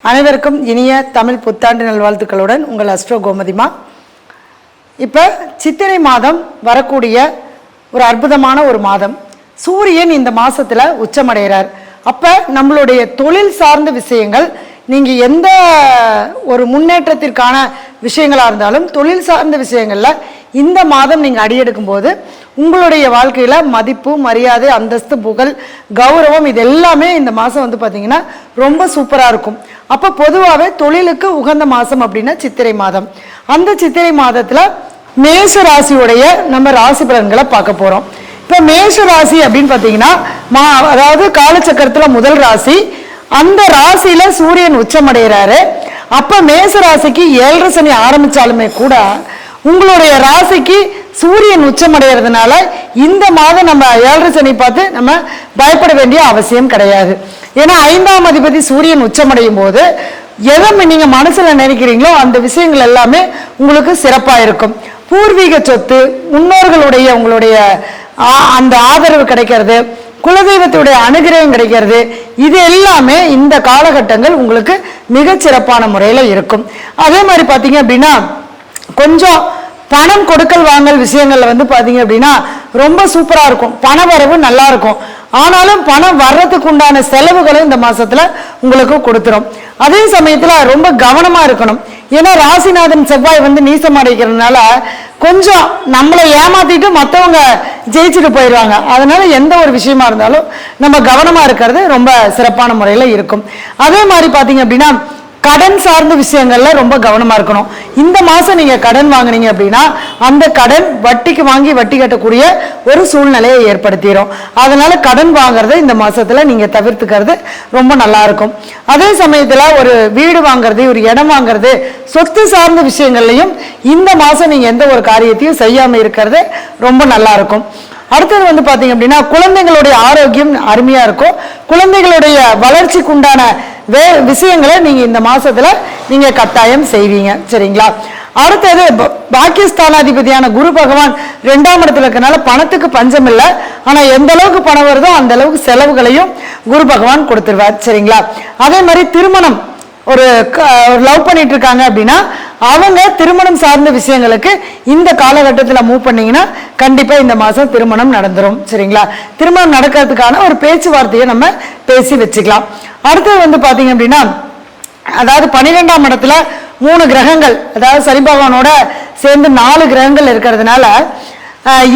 அனைவருக்கும் இனிய தமிழ் புத்தாண்டு நல்வாழ்த்துக்களுடன் உங்கள் அஸ்ட்ரோ கோமதிமா. இப்போ சித்திரை மாதம் வரக்கூடிய ஒரு அற்புதமான ஒரு மாதம். சூரியன் இந்த மாதத்தில் உச்சமடைகிறார். அப்போ நம்மளுடைய தொழில் சார்ந்த விஷயங்கள், நீங்கள் எந்த ஒரு முன்னேற்றத்திற்கான விஷயங்களாக இருந்தாலும் தொழில் சார்ந்த விஷயங்களில் இந்த மாதம் நீங்கள் அடியெடுக்கும் போது உங்களுடைய வாழ்க்கையில் மதிப்பு, மரியாதை, அந்தஸ்து, புகழ், கௌரவம் இது எல்லாமே இந்த மாதம் வந்து பார்த்திங்கன்னா ரொம்ப சூப்பராக இருக்கும். அப்போ பொதுவாகவே தொழிலுக்கு உகந்த மாதம் அப்படின்னா சித்திரை மாதம். அந்த சித்திரை மாதத்தில் மேஷ ராசியுடைய நம்ம ராசி பலன்களை பார்க்க போகிறோம். இப்போ மேஷ ராசி அப்படின்னு பார்த்தீங்கன்னா அதாவது காலச்சக்கரத்தில் முதல் ராசி. அந்த ராசியில் சூரியன் உச்சமடைகிறாரு. அப்போ மேஷ ராசிக்கு 7.5 சனி ஆரம்பித்தாலுமே கூட உங்களுடைய ராசிக்கு சூரியன் உச்சமடைகிறதுனால இந்த மாதம் நம்ம 7.5 சனி பார்த்து நம்ம பயப்பட வேண்டிய அவசியம் கிடையாது. ஏன்னா 5ஆம் அதிபதி சூரியன் உச்சமடையும் போது எதை நீங்கள் மனசில் நினைக்கிறீங்களோ அந்த விஷயங்கள் எல்லாமே உங்களுக்கு சிறப்பாக இருக்கும். பூர்வீக சொத்து, முன்னோர்களுடைய உங்களுடைய அந்த ஆதரவு கிடைக்கிறது, குலதெய்வத்துடைய அனுகிரகம் கிடைக்கிறது, இது எல்லாமே இந்த காலகட்டங்கள் உங்களுக்கு மிகச்சிறப்பான முறையில் இருக்கும். அதே மாதிரி பார்த்தீங்க அப்படின்னா கொஞ்சம் பணம் கொடுக்கல் வாங்கல் விஷயங்கள்ல வந்து பார்த்தீங்க அப்படின்னா ரொம்ப சூப்பராக இருக்கும். பண வரவு நல்லா இருக்கும். ஆனாலும் பணம் வர்றதுக்கு உண்டான செலவுகளும் இந்த மாசத்துல உங்களுக்கு கொடுத்துரும். அதே சமயத்துல ரொம்ப கவனமா இருக்கணும். ஏன்னா ராசிநாதன் செவ்வாய் வந்து நீசம் அடைக்கிறதுனால கொஞ்சம் நம்மளை ஏமாத்திட்டு மற்றவங்க ஜெயிச்சுட்டு போயிடுவாங்க. அதனால எந்த ஒரு விஷயமா இருந்தாலும் நம்ம கவனமா இருக்கிறது ரொம்ப சிறப்பான முறையில இருக்கும். அதே மாதிரி பார்த்தீங்க அப்படின்னா கடன் சார்ந்த விஷயங்கள்ல ரொம்ப கவனமா இருக்கணும். இந்த மாசம் நீங்க கடன் வாங்கினீங்க அப்படின்னா அந்த கடன் வட்டிக்கு வாங்கி வட்டி கட்டக்கூடிய ஒரு சூழ்நிலையை ஏற்படுத்திடும். அதனால கடன் வாங்குறத இந்த மாசத்துல நீங்க தவிர்த்துக்கிறது ரொம்ப நல்லா இருக்கும். அதே சமயத்துல ஒரு வீடு வாங்குறது, ஒரு இடம் வாங்குறது, சொத்து சார்ந்த விஷயங்கள்லையும் இந்த மாசம் நீங்க எந்த ஒரு காரியத்தையும் செய்யாம இருக்கிறது ரொம்ப நல்லா இருக்கும். அடுத்தது வந்து பார்த்தீங்க அப்படின்னா குழந்தைங்களுடைய ஆரோக்கியம் அருமையா இருக்கும். குழந்தைகளுடைய வளர்ச்சிக்கு உண்டான விஷயங்களை நீங்க இந்த மாசத்துல நீங்க கட்டாயம் செய்வீங்க. சரிங்களா? அடுத்தது பாக்கியஸ்தானாதிபதியான குரு பகவான் 2ஆம் இடத்துல இருக்கனால பணத்துக்கு பஞ்சம் இல்லை. ஆனா எந்த அளவுக்கு பணம் வருதோ அந்த அளவுக்கு செலவுகளையும் குரு பகவான் கொடுத்துருவார். சரிங்களா? அதே மாதிரி திருமணம், ஒரு லவ் பண்ணிட்டு இருக்காங்க அப்படின்னா அவங்க திருமணம் சார்ந்த விஷயங்களுக்கு இந்த காலகட்டத்தில் மூவ் பண்ணீங்கன்னா கண்டிப்பா இந்த மாசம் திருமணம் நடந்துரும். சரிங்களா? திருமணம் நடக்கிறதுக்கான ஒரு பேச்சுவார்த்தையை நம்ம பேசி வச்சுக்கலாம். அடுத்தது வந்து பாத்தீங்க அப்படின்னா அதாவது 12ஆம் இடத்துல 3 கிரகங்கள், அதாவது சனி பகவானோட சேர்ந்து 4 கிரகங்கள் இருக்கிறதுனால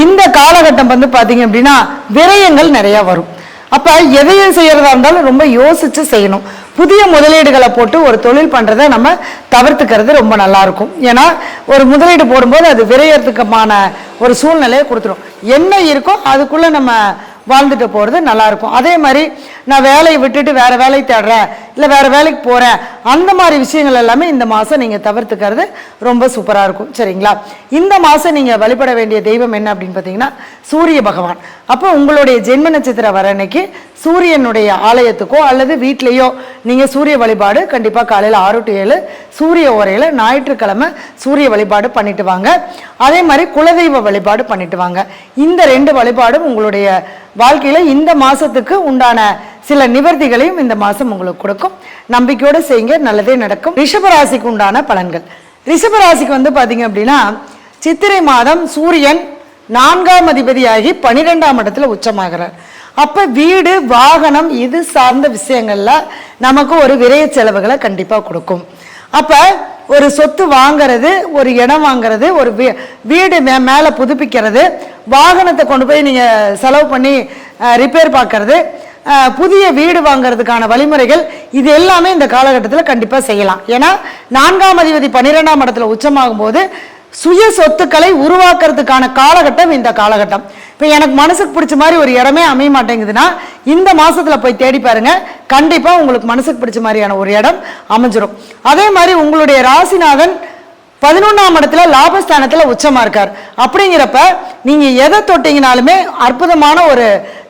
இந்த காலகட்டம் வந்து பாத்தீங்க அப்படின்னா விரயங்கள் நிறைய வரும். அப்ப எதையும் செய்யறதா இருந்தாலும் ரொம்ப யோசிச்சு செய்யணும். புதிய முதலீடுகளை போட்டு ஒரு தொழில் பண்றதை நம்ம தவிர்த்துக்கிறது ரொம்ப நல்லா இருக்கும். ஏன்னா ஒரு முதலீடு போடும்போது அது விரையறதுக்குமான ஒரு சூழ்நிலையை கொடுத்துரும். என்ன இருக்கோ அதுக்குள்ள நம்ம வாழ்ந்துட்டு போறது நல்லா இருக்கும். அதே மாதிரி நான் வேலையை விட்டுட்டு வேற வேலையை தேடுறேன், இல்லை வேற வேலைக்கு போறேன், அந்த மாதிரி விஷயங்கள் எல்லாமே இந்த மாசம் நீங்க தவிர்த்துக்கிறது ரொம்ப சூப்பரா இருக்கும். சரிங்களா? இந்த மாசம் நீங்க வழிபட வேண்டிய தெய்வம் என்ன அப்படின்னு பார்த்தீங்கன்னா சூரிய பகவான். அப்போ உங்களுடைய ஜென்ம நட்சத்திரம் வர அன்னைக்கு சூரியனுடைய ஆலயத்துக்கோ அல்லது வீட்லேயோ நீங்க சூரிய வழிபாடு கண்டிப்பா காலையில் 6 to 7 சூரிய ஓரையில ஞாயிற்றுக்கிழமை சூரிய வழிபாடு பண்ணிட்டு வாங்க. அதே மாதிரி குலதெய்வ வழிபாடு பண்ணிட்டு வாங்க. இந்த 2 வழிபாடும் உங்களுடைய வாழ்க்கையில இந்த மாசத்துக்கு உண்டான சில நிவர்த்திகளையும் இந்த மாசம் உங்களுக்கு கொடுக்கும். நம்பிக்கையோடு செய்யுங்க, நல்லதே நடக்கும். ரிஷபராசிக்கு உண்டான பலன்கள். ரிஷபராசிக்கு வந்து பாத்தீங்க அப்படின்னா சித்திரை மாதம் சூரியன் 4ஆம் அதிபதியாகி 12ஆம் இடத்துல உச்சமாகிறார். அப்ப வீடு, வாகனம் இது சார்ந்த விஷயங்கள்ல நமக்கு ஒரு விரைய செலவுகளை கண்டிப்பா கொடுக்கும். அப்ப ஒரு சொத்து வாங்கிறது, ஒரு இடம் வாங்கிறது, ஒரு வீடு மேல புதுப்பிக்கிறது, வாகனத்தை கொண்டு போய் நீங்க செலவு பண்ணி ரிப்பேர் பார்க்கறது, புதிய வீடு வாங்கிறதுக்கான வழிமுறைகள், இது எல்லாமே இந்த காலகட்டத்தில் கண்டிப்பா செய்யலாம். ஏன்னா 4ஆம் அதிபதி 12ஆம் இடத்துல உச்சமாகும் போது சுய சொத்துக்களை உருவாக்குறதுக்கான காலகட்டம் இந்த காலகட்டம். இப்போ எனக்கு மனசுக்கு பிடிச்ச மாதிரி ஒரு இடமே அமைய மாட்டேங்குதுன்னா இந்த மாசத்துல போய் தேடி பாருங்க, கண்டிப்பா உங்களுக்கு மனசுக்கு பிடிச்ச மாதிரியான ஒரு இடம் அமைஞ்சிரும். அதே மாதிரி உங்களுடைய ராசிநாதன் 11ஆம் இடத்துல லாபஸ்தானத்துல உச்சமா இருக்கார். அப்படிங்கிறப்ப நீங்க எதை தொட்டீங்கனாலுமே அற்புதமான ஒரு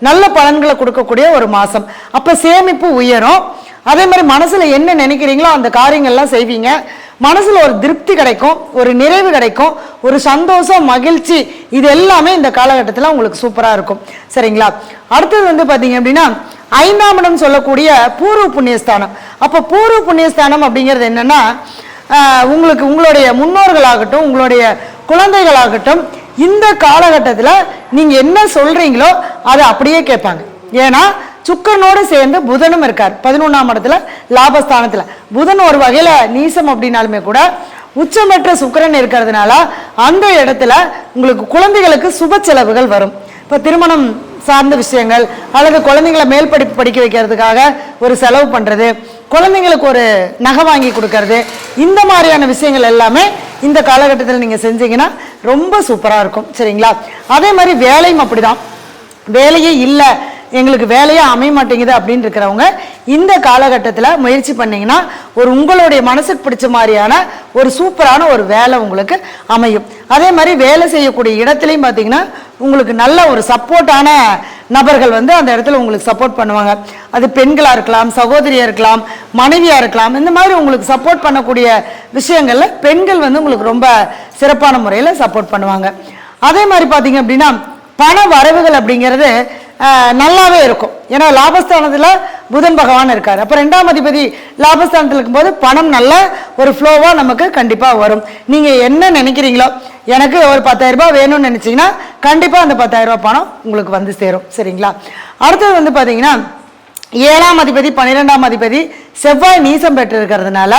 நல்ல பலன்களை கொடுக்கக்கூடிய ஒரு மாசம். அப்ப சேமிப்பு உயரும். அதே மாதிரி மனசுல என்ன நினைக்கிறீங்களோ அந்த காரியங்கள்லாம் செய்வீங்க. மனசுல ஒரு திருப்தி கிடைக்கும், ஒரு நிறைவு கிடைக்கும், ஒரு சந்தோஷம், மகிழ்ச்சி, இது எல்லாமே இந்த காலகட்டத்தில் உங்களுக்கு சூப்பரா இருக்கும். சரிங்களா? அடுத்தது வந்து பாத்தீங்க அப்படின்னா 5ஆம் இடம் சொல்லக்கூடிய பூர்வ புண்ணியஸ்தானம். அப்போ பூர்வ புண்ணியஸ்தானம் அப்படிங்கிறது என்னன்னா, உங்களுக்கு உங்களுடைய முன்னோர்களாகட்டும், உங்களுடைய குழந்தைகளாகட்டும், இந்த காலகட்டத்தில் நீங்கள் என்ன சொல்றீங்களோ அதை அப்படியே கேட்பாங்க. ஏன்னா சுக்கரனோடு சேர்ந்து புதனும் இருக்கார் 11ஆம் இடத்துல லாபஸ்தானத்தில். புதன் ஒரு வகையில் நீசம் அப்படின்னாலுமே கூட உச்சமற்ற சுக்கிரன் இருக்கிறதுனால அந்த இடத்துல உங்களுக்கு குழந்தைகளுக்கு சுப செலவுகள் வரும். இப்போ திருமணம் சார்ந்த விஷயங்கள் அல்லது குழந்தைங்களை மேல் படிப்பு படிக்க வைக்கிறதுக்காக ஒரு செலவு பண்ணுறது, குழந்தைங்களுக்கு ஒரு நகை வாங்கி கொடுக்கறது, இந்த மாதிரியான விஷயங்கள் எல்லாமே இந்த காலகட்டத்தில் நீங்கள் செஞ்சீங்கன்னா ரொம்ப சூப்பராக இருக்கும். சரிங்களா? அதே மாதிரி வேலையும் அப்படிதான். வேலையே இல்லை, எங்களுக்கு வேலையே அமைய மாட்டேங்குது அப்படின்னு இருக்கிறவங்க இந்த காலகட்டத்தில் முயற்சி பண்ணிங்கன்னா ஒரு உங்களுடைய மனசுக்கு பிடிச்ச மாதிரியான ஒரு சூப்பரான ஒரு வேலை உங்களுக்கு அமையும். அதே மாதிரி வேலை செய்யக்கூடிய இடத்துலையும் பார்த்தீங்கன்னா உங்களுக்கு நல்ல ஒரு சப்போர்ட்டான நபர்கள் வந்து அந்த இடத்துல உங்களுக்கு சப்போர்ட் பண்ணுவாங்க. அது பெண்களாக இருக்கலாம், சகோதரியாக இருக்கலாம், மனைவியாக இருக்கலாம். இந்த மாதிரி உங்களுக்கு சப்போர்ட் பண்ணக்கூடிய விஷயங்களில் பெண்கள் வந்து உங்களுக்கு ரொம்ப சிறப்பான முறையில் சப்போர்ட் பண்ணுவாங்க. அதே மாதிரி பார்த்தீங்க அப்படின்னா பண வரவுகள் அப்படிங்கிறது நல்லாவே இருக்கும். ஏன்னா லாபஸ்தானத்தில் புதன் பகவான் இருக்கார். அப்போ 2ஆம் அதிபதி லாபஸ்தானத்தில் இருக்கும்போது பணம் நல்ல ஒரு ஃப்ளோவாக நமக்கு கண்டிப்பாக வரும். நீங்கள் என்ன நினைக்கிறீங்களோ, எனக்கு ஒரு 10,000 ரூபாய் வேணும்னு நினச்சிங்கன்னா கண்டிப்பாக அந்த 10,000 ரூபாய் பணம் உங்களுக்கு வந்து சேரும். சரிங்களா? அடுத்தது வந்து பார்த்தீங்கன்னா 7ஆம் அதிபதி 12ஆம் அதிபதி செவ்வாய் நீசம் பெற்று இருக்கிறதுனால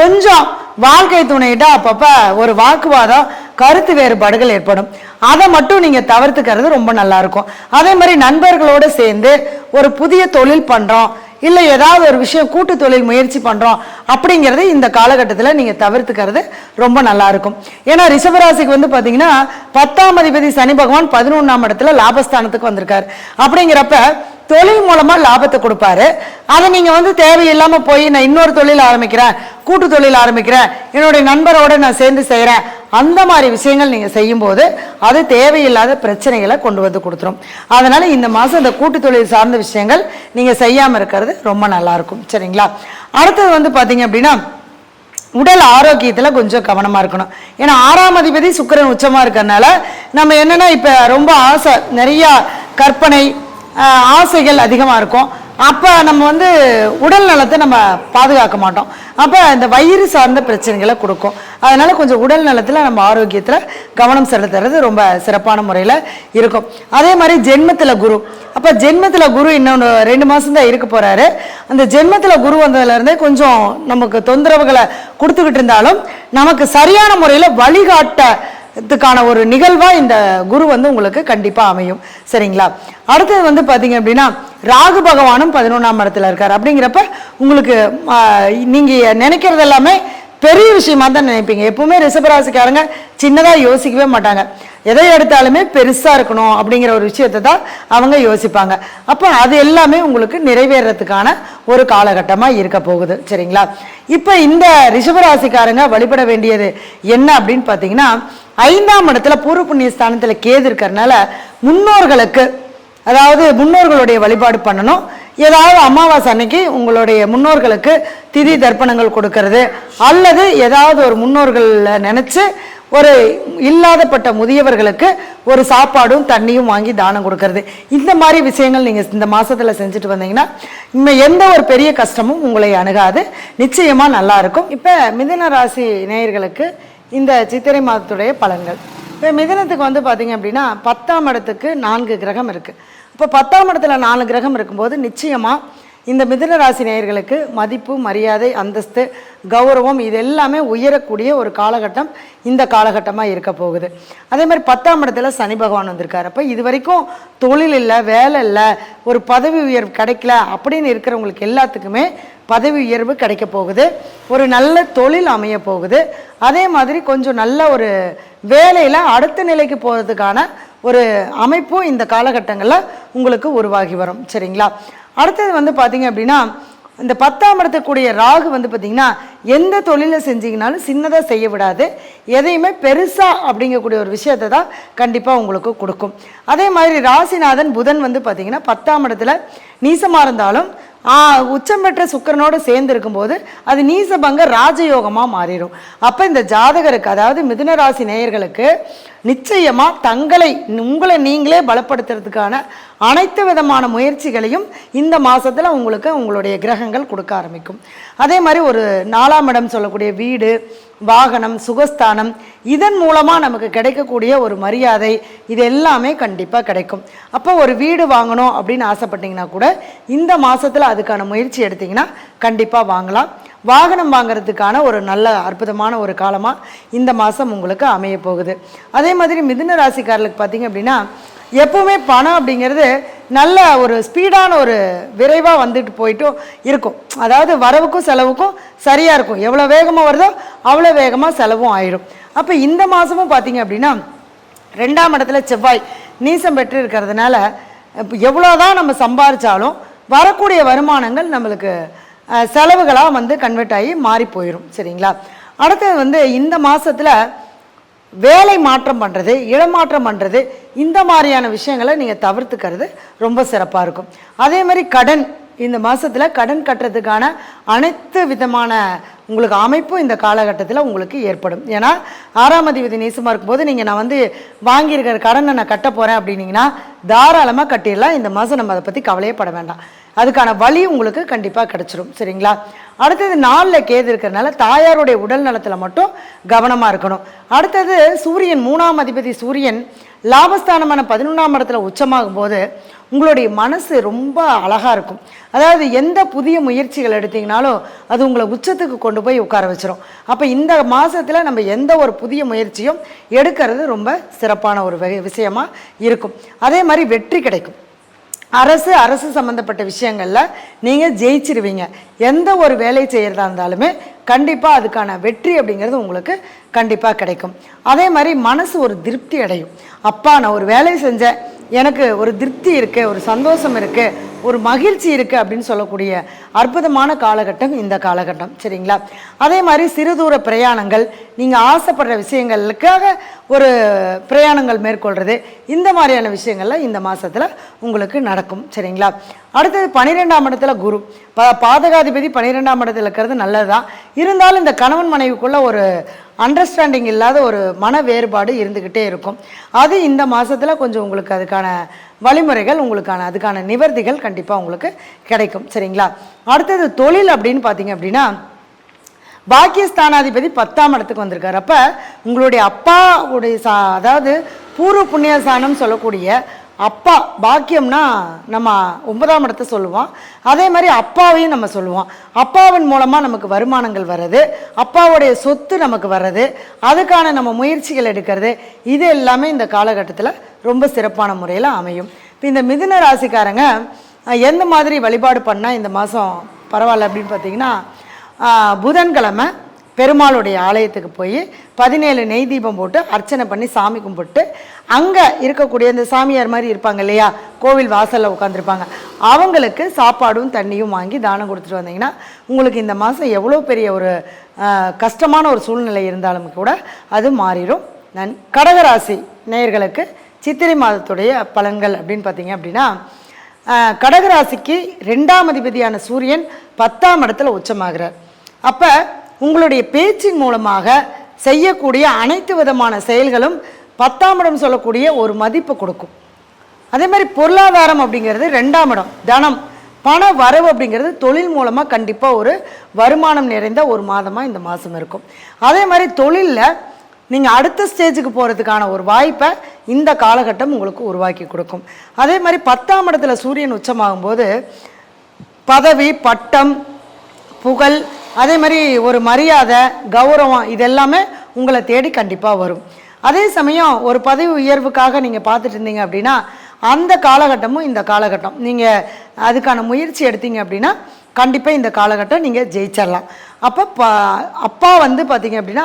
கொஞ்சம் வாழ்க்கை துணையிட்ட அப்பப்போ ஒரு வாக்குவாதம், கருத்து வேறுபாடுகள் ஏற்படும். அதை மட்டும் நீங்கள் தவிர்த்துக்கிறது ரொம்ப நல்லா இருக்கும். அதே மாதிரி நண்பர்களோடு சேர்ந்து ஒரு புதிய தொழில் பண்ணுறோம், இல்லை ஏதாவது ஒரு விஷயம் கூட்டு தொழில் முயற்சி பண்ணுறோம் அப்படிங்கிறது இந்த காலகட்டத்தில் நீங்கள் தவிர்த்துக்கிறது ரொம்ப நல்லா இருக்கும். ஏன்னா ரிஷபராசிக்கு வந்து பார்த்தீங்கன்னா 10ஆம் அதிபதி சனி பகவான் 11ஆம் இடத்துல லாபஸ்தானத்துக்கு வந்திருக்காரு. அப்படிங்கிறப்ப தொழில் மூலமா லாபத்தை கொடுப்பாரு. அதை நீங்க வந்து தேவையில்லாம போய் நான் இன்னொரு தொழில் ஆரம்பிக்கிறேன், கூட்டு தொழில் ஆரம்பிக்கிறேன், என்னுடைய நண்பரோட நான் சேர்ந்து செய்யறேன், அந்த மாதிரி விஷயங்கள் நீங்க செய்யும் போது அது தேவையில்லாத பிரச்சனைகளை கொண்டு வந்து கொடுத்துரும். அதனால இந்த மாசம் இந்த கூட்டு தொழில் சார்ந்த விஷயங்கள் நீங்க செய்யாம இருக்கிறது ரொம்ப நல்லா இருக்கும். சரிங்களா? அடுத்தது வந்து பாத்தீங்க அப்படின்னா உடல் ஆரோக்கியத்தில் கொஞ்சம் கவனமாக இருக்கணும். ஏன்னா 6ஆம் அதிபதி சுக்கிரன் உச்சமாக இருக்கிறதுனால நம்ம என்னென்னா இப்போ ரொம்ப ஆசை, நிறையா கற்பனை ஆசைகள் அதிகமாக இருக்கும். அப்போ நம்ம வந்து உடல் நலத்தை நம்ம பாதுகாக்க மாட்டோம். அப்போ இந்த வயிறு சார்ந்த பிரச்சனைகளை கொடுக்கும். அதனால் கொஞ்சம் உடல் நலத்தில் நம்ம ஆரோக்கியத்தில் கவனம் செலுத்துறது ரொம்ப சிறப்பான முறையில் இருக்கும். அதே மாதிரி ஜென்மத்தில் குரு, அப்போ ஜென்மத்தில் குரு இன்னொன்று 2 மாதம் தான் இருக்க போகிறாரு. அந்த ஜென்மத்தில் குரு வந்ததுலேருந்தே கொஞ்சம் நமக்கு தொந்தரவுகளை கொடுத்துக்கிட்டு இருந்தாலும் நமக்கு சரியான முறையில் வழிகாட்டத்துக்கான ஒரு நிகழ்வாக இந்த குரு வந்து உங்களுக்கு கண்டிப்பாக அமையும். சரிங்களா? அடுத்தது வந்து பார்த்தீங்க அப்படின்னா ராகு பகவானும் 11ஆம் இடத்துல இருக்கார். அப்படிங்கிறப்ப உங்களுக்கு நீங்கள் நினைக்கிறது எல்லாமே பெரிய விஷயமா தான் நினைப்பீங்க. எப்பவுமே ரிஷபராசிக்காரங்க சின்னதாக யோசிக்கவே மாட்டாங்க. எதை எடுத்தாலுமே பெருசாக இருக்கணும் அப்படிங்கிற ஒரு விஷயத்தை தான் அவங்க யோசிப்பாங்க. அப்போ அது எல்லாமே உங்களுக்கு நிறைவேறதுக்கான ஒரு காலகட்டமாக இருக்க போகுது. சரிங்களா? இப்போ இந்த ரிஷபராசிக்காரங்க வழிபட வேண்டியது என்ன அப்படின்னு பார்த்தீங்கன்னா 5ஆம் இடத்துல பூர்வ புண்ணிய ஸ்தானத்தில் கேது இருக்கிறதுனால முன்னோர்களுக்கு, அதாவது முன்னோர்களுடைய வழிபாடு பண்ணணும். ஏதாவது அமாவாசை அன்னைக்கு உங்களுடைய முன்னோர்களுக்கு திதி தர்ப்பணங்கள் கொடுக்கறது, அல்லது ஏதாவது ஒரு முன்னோர்களை நினைச்சு ஒரு இல்லாதப்பட்ட முதியவர்களுக்கு ஒரு சாப்பாடும் தண்ணியும் வாங்கி தானம் கொடுக்கறது, இந்த மாதிரி விஷயங்கள் நீங்கள் இந்த மாசத்துல செஞ்சுட்டு வந்தீங்கன்னா இன்னும் எந்த ஒரு பெரிய கஷ்டமும் உங்களை அணுகாது. நிச்சயமா நல்லா இருக்கும். இப்போ மிதுன ராசி நேயர்களுக்கு இந்த சித்திரை மாதத்துடைய பலன்கள். இப்போ மிதுனத்துக்கு வந்து பார்த்தீங்க அப்படின்னா 10ஆம் இடத்துக்கு 4 கிரகம் இருக்குது. இப்போ 10ஆம் இடத்துல 4 கிரகம் இருக்கும்போது நிச்சயமாக இந்த மிதுன ராசி நேயர்களுக்கு மதிப்பு, மரியாதை, அந்தஸ்து, கௌரவம் இது எல்லாமே உயரக்கூடிய ஒரு காலகட்டம் இந்த காலகட்டமாக இருக்க போகுது. அதே மாதிரி 10ஆம் இடத்துல சனி பகவான் வந்திருக்காரு. அப்போ இது வரைக்கும் தொழில் இல்லை, வேலை இல்லை, ஒரு பதவி உயர்வு கிடைக்கல அப்படின்னு இருக்கிறவங்களுக்கு எல்லாத்துக்குமே பதவி உயர்வு கிடைக்க போகுது. ஒரு நல்ல தொழில் அமைய போகுது. அதே மாதிரி கொஞ்சம் நல்ல ஒரு வேலையில் அடுத்த நிலைக்கு போகிறதுக்கான ஒரு அமைப்பும் இந்த காலகட்டங்களில் உங்களுக்கு உருவாகி வரும். சரிங்களா? அடுத்தது வந்து பார்த்தீங்க அப்படின்னா இந்த 10ஆம் இடத்துக்கூடிய ராகு வந்து பார்த்தீங்கன்னா எந்த தொழிலை செஞ்சீங்கனாலும் சின்னதாக செய்ய விடாது, எதையுமே பெருசாக அப்படிங்கக்கூடிய ஒரு விஷயத்தை தான் கண்டிப்பாக உங்களுக்கு கொடுக்கும். அதே மாதிரி ராசிநாதன் புதன் வந்து பார்த்திங்கன்னா 10ஆம் இடத்துல நீசமாக இருந்தாலும் உச்சம் பெற்ற சுக்கிரனோடு சேர்ந்து இருக்கும்போது அது நீசபங்க ராஜயோகமாக மாறிடும். அப்போ இந்த ஜாதகருக்கு, அதாவது மிதுன ராசி நேயர்களுக்கு நிச்சயமாக உங்களை நீங்களே பலப்படுத்துறதுக்கான அனைத்து விதமான முயற்சிகளையும் இந்த மாதத்தில் உங்களுக்கு உங்களுடைய கிரகங்கள் கொடுக்க ஆரம்பிக்கும். அதே மாதிரி ஒரு 4ஆம் இடம் சொல்லக்கூடிய வீடு, வாகனம், சுகஸ்தானம், இதன் மூலமாக நமக்கு கிடைக்கக்கூடிய ஒரு மரியாதை, இது எல்லாமே கண்டிப்பாக கிடைக்கும். அப்போ ஒரு வீடு வாங்கணும் அப்படின்னு ஆசைப்பட்டீங்கன்னா கூட இந்த மாதத்தில் அதுக்கான முயற்சி எடுத்திங்கன்னா கண்டிப்பாக வாங்கலாம். வாகனம் வாங்கிறதுக்கான ஒரு நல்ல அற்புதமான ஒரு காலமாக இந்த மாதம் உங்களுக்கு அமைய போகுது. அதே மாதிரி மிதுன ராசிக்காரர்களுக்கு பார்த்திங்க அப்படின்னா எப்போவுமே பணம் அப்படிங்கிறது நல்ல ஒரு ஸ்பீடான ஒரு விரைவாக வந்துட்டு போயிட்டும் இருக்கும். அதாவது வரவுக்கும் செலவுக்கும் சரியாக இருக்கும். எவ்வளோ வேகமாக வருதோ அவ்வளோ வேகமாக செலவும் ஆயிடும். அப்போ இந்த மாதமும் பார்த்திங்க அப்படின்னா 2ஆம் இடத்துல செவ்வாய் நீசம் பெற்று இருக்கிறதுனால எவ்வளோதான் நம்ம சம்பாதிச்சாலும் வரக்கூடிய வருமானங்கள் நம்மளுக்கு செலவுகளாக வந்து கன்வெர்ட் ஆகி மாறி போயிடும். சரிங்களா? அடுத்தது வந்து இந்த மாதத்தில் வேலை மாற்றம் பண்ணுறது, இடமாற்றம் பண்ணுறது, இந்த மாதிரியான விஷயங்களை நீங்கள் தவிர்த்துக்கிறது ரொம்ப சிறப்பாக இருக்கும். அதே மாதிரி கடன், இந்த மாதத்தில் கடன் கட்டுறதுக்கான அனைத்து விதமான உங்களுக்கு அமைப்பும் இந்த காலகட்டத்தில் உங்களுக்கு ஏற்படும். ஏன்னா 6ஆம் அதிபதி நீசமாக இருக்கும்போது நான் வந்து வாங்கியிருக்கிற கடனை நான் கட்ட போகிறேன் அப்படின்னீங்கன்னா தாராளமாக கட்டிடலாம். இந்த மாதம் நம்ம அதை பற்றி கவலையே பட வேண்டாம். அதுக்கான வழி உங்களுக்கு கண்டிப்பாக கிடச்சிரும். சரிங்களா? அடுத்தது 4ல் கேது இருக்கிறதுனால தாயாருடைய உடல் நலத்தில் மட்டும் கவனமாக இருக்கணும். அடுத்தது சூரியன், 3ஆம் அதிபதி சூரியன் லாபஸ்தானமான 11ஆம் இடத்துல உச்சமாகும் போது உங்களுடைய மனசு ரொம்ப அழகாக இருக்கும். அதாவது எந்த புதிய முயற்சிகள் எடுத்தீங்கனாலும் அது உங்களை உச்சத்துக்கு கொண்டு போய் உட்கார வச்சிரும். அப்போ இந்த மாதத்தில் நம்ம எந்த ஒரு புதிய முயற்சியும் எடுக்கிறது ரொம்ப சிறப்பான ஒரு விஷயமா இருக்கும். அதே மாதிரி வெற்றி கிடைக்கும். அரசு சம்மந்தப்பட்ட விஷயங்களில் நீங்கள் ஜெயிச்சிருவீங்க. எந்த ஒரு வேலை செய்கிறதா இருந்தாலுமே கண்டிப்பாக அதுக்கான வெற்றி அப்படிங்கிறது உங்களுக்கு கண்டிப்பாக கிடைக்கும். அதே மாதிரி மனசு ஒரு திருப்தி அடையும். அப்பா, நான் ஒரு வேலை செஞ்சேன், எனக்கு ஒரு திருப்தி இருக்குது, ஒரு சந்தோஷம் இருக்குது, ஒரு மகிழ்ச்சி இருக்குது அப்படின்னு சொல்லக்கூடிய அற்புதமான காலகட்டம் இந்த காலகட்டம். சரிங்களா? அதே மாதிரி சிறுதூர பிரயாணங்கள், நீங்கள் ஆசைப்படுற விஷயங்களுக்காக ஒரு பிரயாணங்கள் மேற்கொள்கிறது, இந்த மாதிரியான விஷயங்கள்லாம் இந்த மாதத்தில் உங்களுக்கு நடக்கும். சரிங்களா? அடுத்தது 12ஆம் இடத்துல குரு, பாதகாதிபதி 12ஆம் இடத்துல இருக்கிறது நல்லது தான். இருந்தாலும் இந்த கணவன் மனைவிக்குள்ள ஒரு அண்டர்ஸ்டாண்டிங் இல்லாத ஒரு மன வேறுபாடு இருந்துக்கிட்டே இருக்கும். அது இந்த மாதத்தில் கொஞ்சம் உங்களுக்கு அதுக்கான வழிமுறைகள், அதுக்கான நிவர்த்திகள் கண்டிப்பாக உங்களுக்கு கிடைக்கும். சரிங்களா? அடுத்தது தொழில் அப்படின்னு பார்த்தீங்க அப்படின்னா பாக்கியஸ்தானாதிபதி 10ஆம் இடத்துக்கு வந்திருக்காரு. அப்போ உங்களுடைய அப்பாவுடைய அதாவது பூர்வ புண்ணியஸ்தானம் சொல்லக்கூடிய அப்பா, பாக்கியம்னா நம்ம 9ஆம் இடத்தை சொல்லுவோம். அதே மாதிரி அப்பாவையும் நம்ம சொல்லுவோம். அப்பாவின் மூலமாக நமக்கு வருமானங்கள் வர்றது, அப்பாவுடைய சொத்து நமக்கு வர்றது, அதுக்கான நம்ம முயற்சிகள் எடுக்கிறது, இது எல்லாமே இந்த காலகட்டத்தில் ரொம்ப சிறப்பான முறையில் அமையும். இப்போ இந்த மிதுன ராசிக்காரங்க எந்த மாதிரி வழிபாடு பண்ணால் இந்த மாதம் பரவாயில்ல அப்படின்னு பார்த்தீங்கன்னா, புதன்கிழமை பெருமாளுடைய ஆலயத்துக்கு போய் 17 நெய் தீபம் போட்டு அர்ச்சனை பண்ணி சாமி கும்பிட்டு, அங்கே இருக்கக்கூடிய இந்த சாமியார் மாதிரி இருப்பாங்க இல்லையா, கோவில் வாசலில் உட்காந்துருப்பாங்க, அவங்களுக்கு சாப்பாடும் தண்ணியும் வாங்கி தானம் கொடுத்துட்டு வந்தீங்கன்னா உங்களுக்கு இந்த மாதம் எவ்வளோ பெரிய ஒரு கஷ்டமான ஒரு சூழ்நிலை இருந்தாலும் கூட அது மாறிடும். கடகராசி நேயர்களுக்கு சித்திரை மாதத்துடைய பலன்கள் அப்படின்னு பார்த்தீங்க அப்படின்னா, கடகராசிக்கு 2ஆம் அதிபதியான சூரியன் 10ஆம் இடத்துல உச்சமாகிறார். அப்போ உங்களுடைய பேச்சின் மூலமாக செய்யக்கூடிய அனைத்து விதமான செயல்களும் 10ஆம் இடம் சொல்லக்கூடிய ஒரு மதிப்பு கொடுக்கும். அதே மாதிரி பொருளாதாரம் அப்படிங்கிறது 2ஆம் இடம், தனம், பண வரவு அப்படிங்கிறது தொழில் மூலமாக கண்டிப்பாக ஒரு வருமானம் நிறைந்த ஒரு மாதமாக இந்த மாதம் இருக்கும். அதே மாதிரி தொழிலில் நீங்கள் அடுத்த ஸ்டேஜுக்கு போகிறதுக்கான ஒரு வாய்ப்பை இந்த காலகட்டம் உங்களுக்கு உருவாக்கி கொடுக்கும். அதே மாதிரி 10ஆம் இடத்துல சூரியன் உச்சமாகும்போது பதவி, பட்டம், புகழ், அதே மாதிரி ஒரு மரியாதை, கௌரவம், இதெல்லாமே உங்களை தேடி கண்டிப்பாக வரும். அதே சமயம் ஒரு பதவி உயர்வுக்காக நீங்கள் பார்த்துட்டு இருந்தீங்க அப்படின்னா அந்த காலகட்டமும் இந்த காலகட்டம் நீங்கள் அதுக்கான முயற்சி எடுத்தீங்க அப்படின்னா கண்டிப்பாக இந்த காலகட்டம் நீங்கள் ஜெயிச்சிடலாம். அப்போ அப்பா வந்து பார்த்தீங்க அப்படின்னா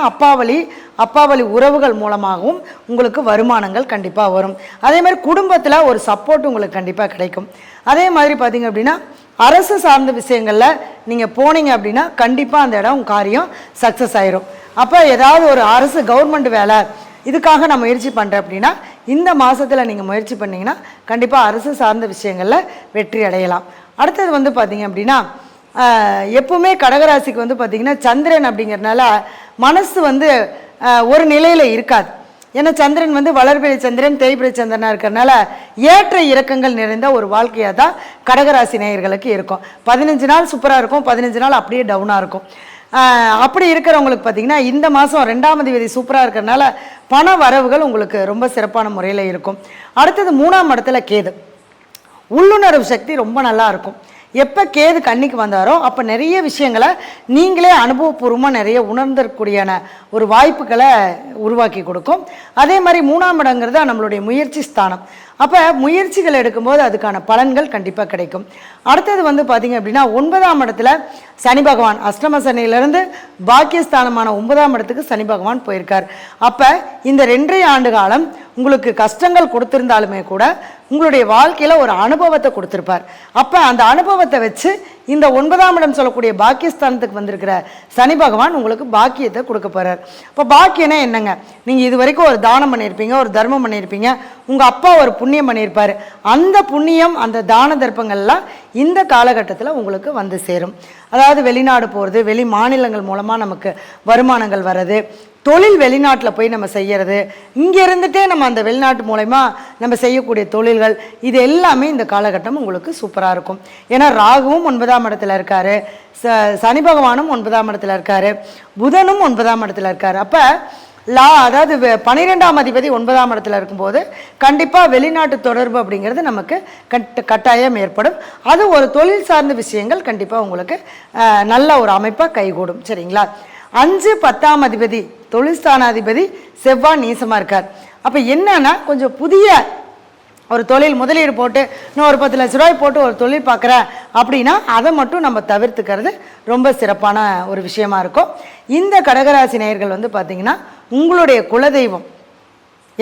அப்பாவளி உறவுகள் மூலமாகவும் உங்களுக்கு வருமானங்கள் கண்டிப்பாக வரும். அதே மாதிரி குடும்பத்தில் ஒரு சப்போர்ட் உங்களுக்கு கண்டிப்பாக கிடைக்கும். அதே மாதிரி பார்த்தீங்க அப்படின்னா அரசு சார்ந்த விஷயங்களில் நீங்கள் போனீங்க அப்படின்னா கண்டிப்பாக அந்த இடம் காரியம் சக்ஸஸ் ஆயிரும். அப்போ ஏதாவது ஒரு அரசு கவர்மெண்ட் வேலை இதுக்காக நான் முயற்சி பண்ணுறேன் அப்படின்னா இந்த மாதத்தில் நீங்கள் முயற்சி பண்ணிங்கன்னா கண்டிப்பாக அரசு சார்ந்த விஷயங்களில் வெற்றி அடையலாம். அடுத்தது வந்து பார்த்திங்க அப்படின்னா எப்பவுமே கடகராசிக்கு வந்து பார்த்திங்கன்னா சந்திரன் அப்படிங்கிறதுனால மனசு வந்து ஒரு நிலையில் இருக்காது. ஏன்னா சந்திரன் வந்து வளர்பிறை சந்திரன் தேய்பிறை சந்திரனாக இருக்கிறதுனால ஏற்ற இறக்கங்கள் நிறைந்த ஒரு வாழ்க்கையாக தான் கடகராசி நேயர்களுக்கு இருக்கும். 15 நாள் சூப்பராக இருக்கும், 15 நாள் அப்படியே டவுனாக இருக்கும். அப்படி இருக்கிறவங்களுக்கு பார்த்திங்கன்னா இந்த மாதம் 2ஆம் அதிபதி சூப்பராக இருக்கிறதுனால பண வரவுகள் உங்களுக்கு ரொம்ப சிறப்பான முறையில் இருக்கும். அடுத்தது 3ஆம் இடத்துல கேது, உள்ளுணர்வு சக்தி ரொம்ப நல்லா இருக்கும். எப்போ கேது கண்ணிக்கு வந்தாரோ அப்போ நிறைய விஷயங்களை நீங்களே அனுபவபூர்வமாக நிறைய உணர்ந்தக்கூடியான ஒரு வாய்ப்புகளை உருவாக்கி கொடுக்கும். அதே மாதிரி 3ஆம் இடங்கிறது நம்மளுடைய முயற்சி ஸ்தானம். அப்போ முயற்சிகள் எடுக்கும்போது அதுக்கான பலன்கள் கண்டிப்பாக கிடைக்கும். அடுத்தது வந்து பார்த்திங்க அப்படின்னா 9ஆம் இடத்துல சனி பகவான் அஷ்டம சனியிலேருந்து பாக்கியஸ்தானமான 9ஆம் இடத்துக்கு சனி பகவான் போயிருக்கார். அப்போ இந்த 2.5 ஆண்டு காலம் உங்களுக்கு கஷ்டங்கள் கொடுத்துருந்தாலுமே கூட உங்களுடைய வாழ்க்கையில் ஒரு அனுபவத்தை கொடுத்துருப்பார். அப்போ அந்த அனுபவத்தை வச்சு இந்த 9ஆம் இடம் சொல்லக்கூடிய பாக்கியஸ்தானத்துக்கு வந்திருக்கிற சனி பகவான் உங்களுக்கு பாக்கியத்தை கொடுக்க போகிறார். இப்போ பாக்கியம்னா என்னங்க, நீங்கள் இது வரைக்கும் ஒரு தானம் பண்ணியிருப்பீங்க, ஒரு தர்மம் பண்ணியிருப்பீங்க, உங்கள் அப்பா ஒரு புண்ணியம் பண்ணியிருப்பார். அந்த புண்ணியம் அந்த தான தர்ப்பங்கள்லாம் இந்த காலகட்டத்தில் உங்களுக்கு வந்து சேரும். அதாவது வெளிநாடு போகிறது, வெளி மாநிலங்கள் மூலமாக நமக்கு வருமானங்கள் வர்றது, தொழில் வெளிநாட்டில் போய் நம்ம செய்கிறது, இங்கே இருந்துகிட்டே நம்ம அந்த வெளிநாட்டு மூலமா நம்ம செய்யக்கூடிய தொழில்கள், இது எல்லாமே இந்த காலகட்டம் உங்களுக்கு சூப்பராக இருக்கும். ஏன்னா ராகுவும் 9ஆம் இடத்துல இருக்கார், சனி பகவானும் 9ஆம் இடத்துல இருக்கார், புதனும் 9ஆம் இடத்துல இருக்கார். அப்போ அதாவது 12ஆம் அதிபதி 9ஆம் இடத்துல இருக்கும்போது கண்டிப்பாக வெளிநாட்டு தொடர்பு அப்படிங்கிறது நமக்கு கட்டாயம் ஏற்படும். அது ஒரு தொழில் சார்ந்த விஷயங்கள் கண்டிப்பாக உங்களுக்கு நல்ல ஒரு அமைப்பாக கைகூடும். சரிங்களா? 5, 10ஆம் அதிபதி தொழில்ஸ்தானாதிபதி செவ்வாய் நீசமாக இருக்கார். அப்போ என்னன்னா கொஞ்சம் புதிய ஒரு தொழில் முதலீடு போட்டு இன்னும் ஒரு 10 லட்ச ரூபாய் போட்டு ஒரு தொழில் பார்க்குறேன் அப்படின்னா அதை மட்டும் நம்ம தவிர்த்துக்கிறது ரொம்ப சிறப்பான ஒரு விஷயமா இருக்கும். இந்த கடகராசி நேயர்கள் வந்து பார்த்திங்கன்னா உங்களுடைய குலதெய்வம்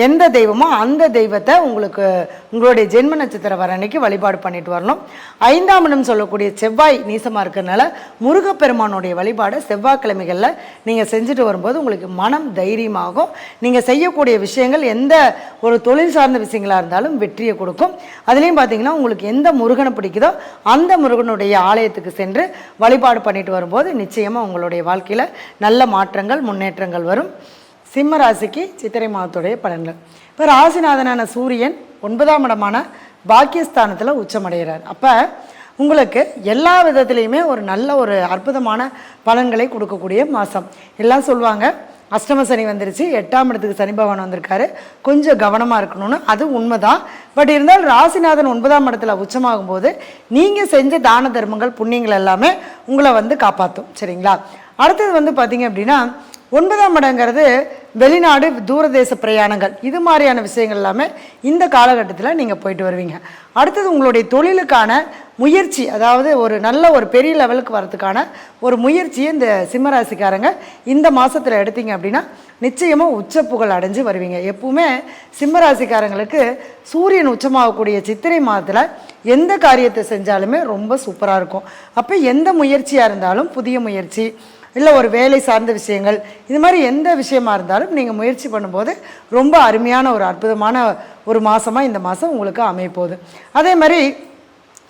எந்த தெய்வமோ அந்த தெய்வத்தை உங்களுக்கு உங்களுடைய ஜென்ம நட்சத்திரம் வர அன்னைக்கு வழிபாடு பண்ணிட்டு வரணும். 5ஆம் இடம் சொல்லக்கூடிய செவ்வாய் நீசமாக இருக்கிறதுனால முருகப்பெருமானுடைய வழிபாடு செவ்வாய்க்கிழமைகளில் நீங்கள் செஞ்சுட்டு வரும்போது உங்களுக்கு மனம் தைரியமாகும். நீங்கள் செய்யக்கூடிய விஷயங்கள் எந்த ஒரு தொழில் சார்ந்த விஷயங்களாக இருந்தாலும் வெற்றியை கொடுக்கும். அதுலேயும் பார்த்தீங்கன்னா உங்களுக்கு எந்த முருகனை பிடிக்குதோ அந்த முருகனுடைய ஆலயத்துக்கு சென்று வழிபாடு பண்ணிட்டு வரும்போது நிச்சயமாக உங்களுடைய வாழ்க்கையில் நல்ல மாற்றங்கள் முன்னேற்றங்கள் வரும். சிம்ம ராசிக்கு சித்திரை மாதத்துடைய பலன்கள். இப்போ ராசிநாதனான சூரியன் 9ஆம் இடமான பாக்கியஸ்தானத்தில் உச்சமடைகிறார். அப்போ உங்களுக்கு எல்லா விதத்துலேயுமே ஒரு நல்ல ஒரு அற்புதமான பலன்களை கொடுக்கக்கூடிய மாதம். எல்லாம் சொல்லுவாங்க அஷ்டம சனி வந்துருச்சு, 8ஆம் இடத்துக்கு சனி பகவான் வந்திருக்காரு, கொஞ்சம் கவனமாக இருக்கணும்னு. அது உண்மைதான். பட் இருந்தாலும் ராசிநாதன் 9ஆம் இடத்துல உச்சமாகும் போது நீங்கள் செஞ்ச தான தர்மங்கள் புண்ணியங்கள் எல்லாமே உங்களை வந்து காப்பாற்றும். சரிங்களா? அடுத்தது வந்து பார்த்தீங்க அப்படின்னா 9ஆம் இடங்கிறது வெளிநாடு தூரதேச பிரயாணங்கள், இது மாதிரியான விஷயங்கள் எல்லாமே இந்த காலகட்டத்தில் நீங்கள் போயிட்டு வருவீங்க. அடுத்தது உங்களுடைய தொழிலுக்கான முயற்சி, அதாவது ஒரு நல்ல ஒரு பெரிய லெவலுக்கு வரதுக்கான ஒரு முயற்சியை இந்த சிம்மராசிக்காரங்க இந்த மாதத்தில் எடுத்தீங்க அப்படின்னா நிச்சயமாக உச்ச புகழ் அடைஞ்சு வருவீங்க. எப்பவுமே சிம்மராசிக்காரங்களுக்கு சூரியன் உச்சமாகக்கூடிய சித்திரை மாதத்தில் எந்த காரியத்தை செஞ்சாலுமே ரொம்ப சூப்பராக இருக்கும். அப்போ எந்த முயற்சியாக இருந்தாலும் புதிய முயற்சி இல்லை ஒரு வேலை சார்ந்த விஷயங்கள், இது மாதிரி எந்த விஷயமா இருந்தாலும் நீங்கள் முயற்சி பண்ணும்போது ரொம்ப அருமையான ஒரு அற்புதமான ஒரு மாதமாக இந்த மாதம் உங்களுக்கு அமையப்போகுது. அதே மாதிரி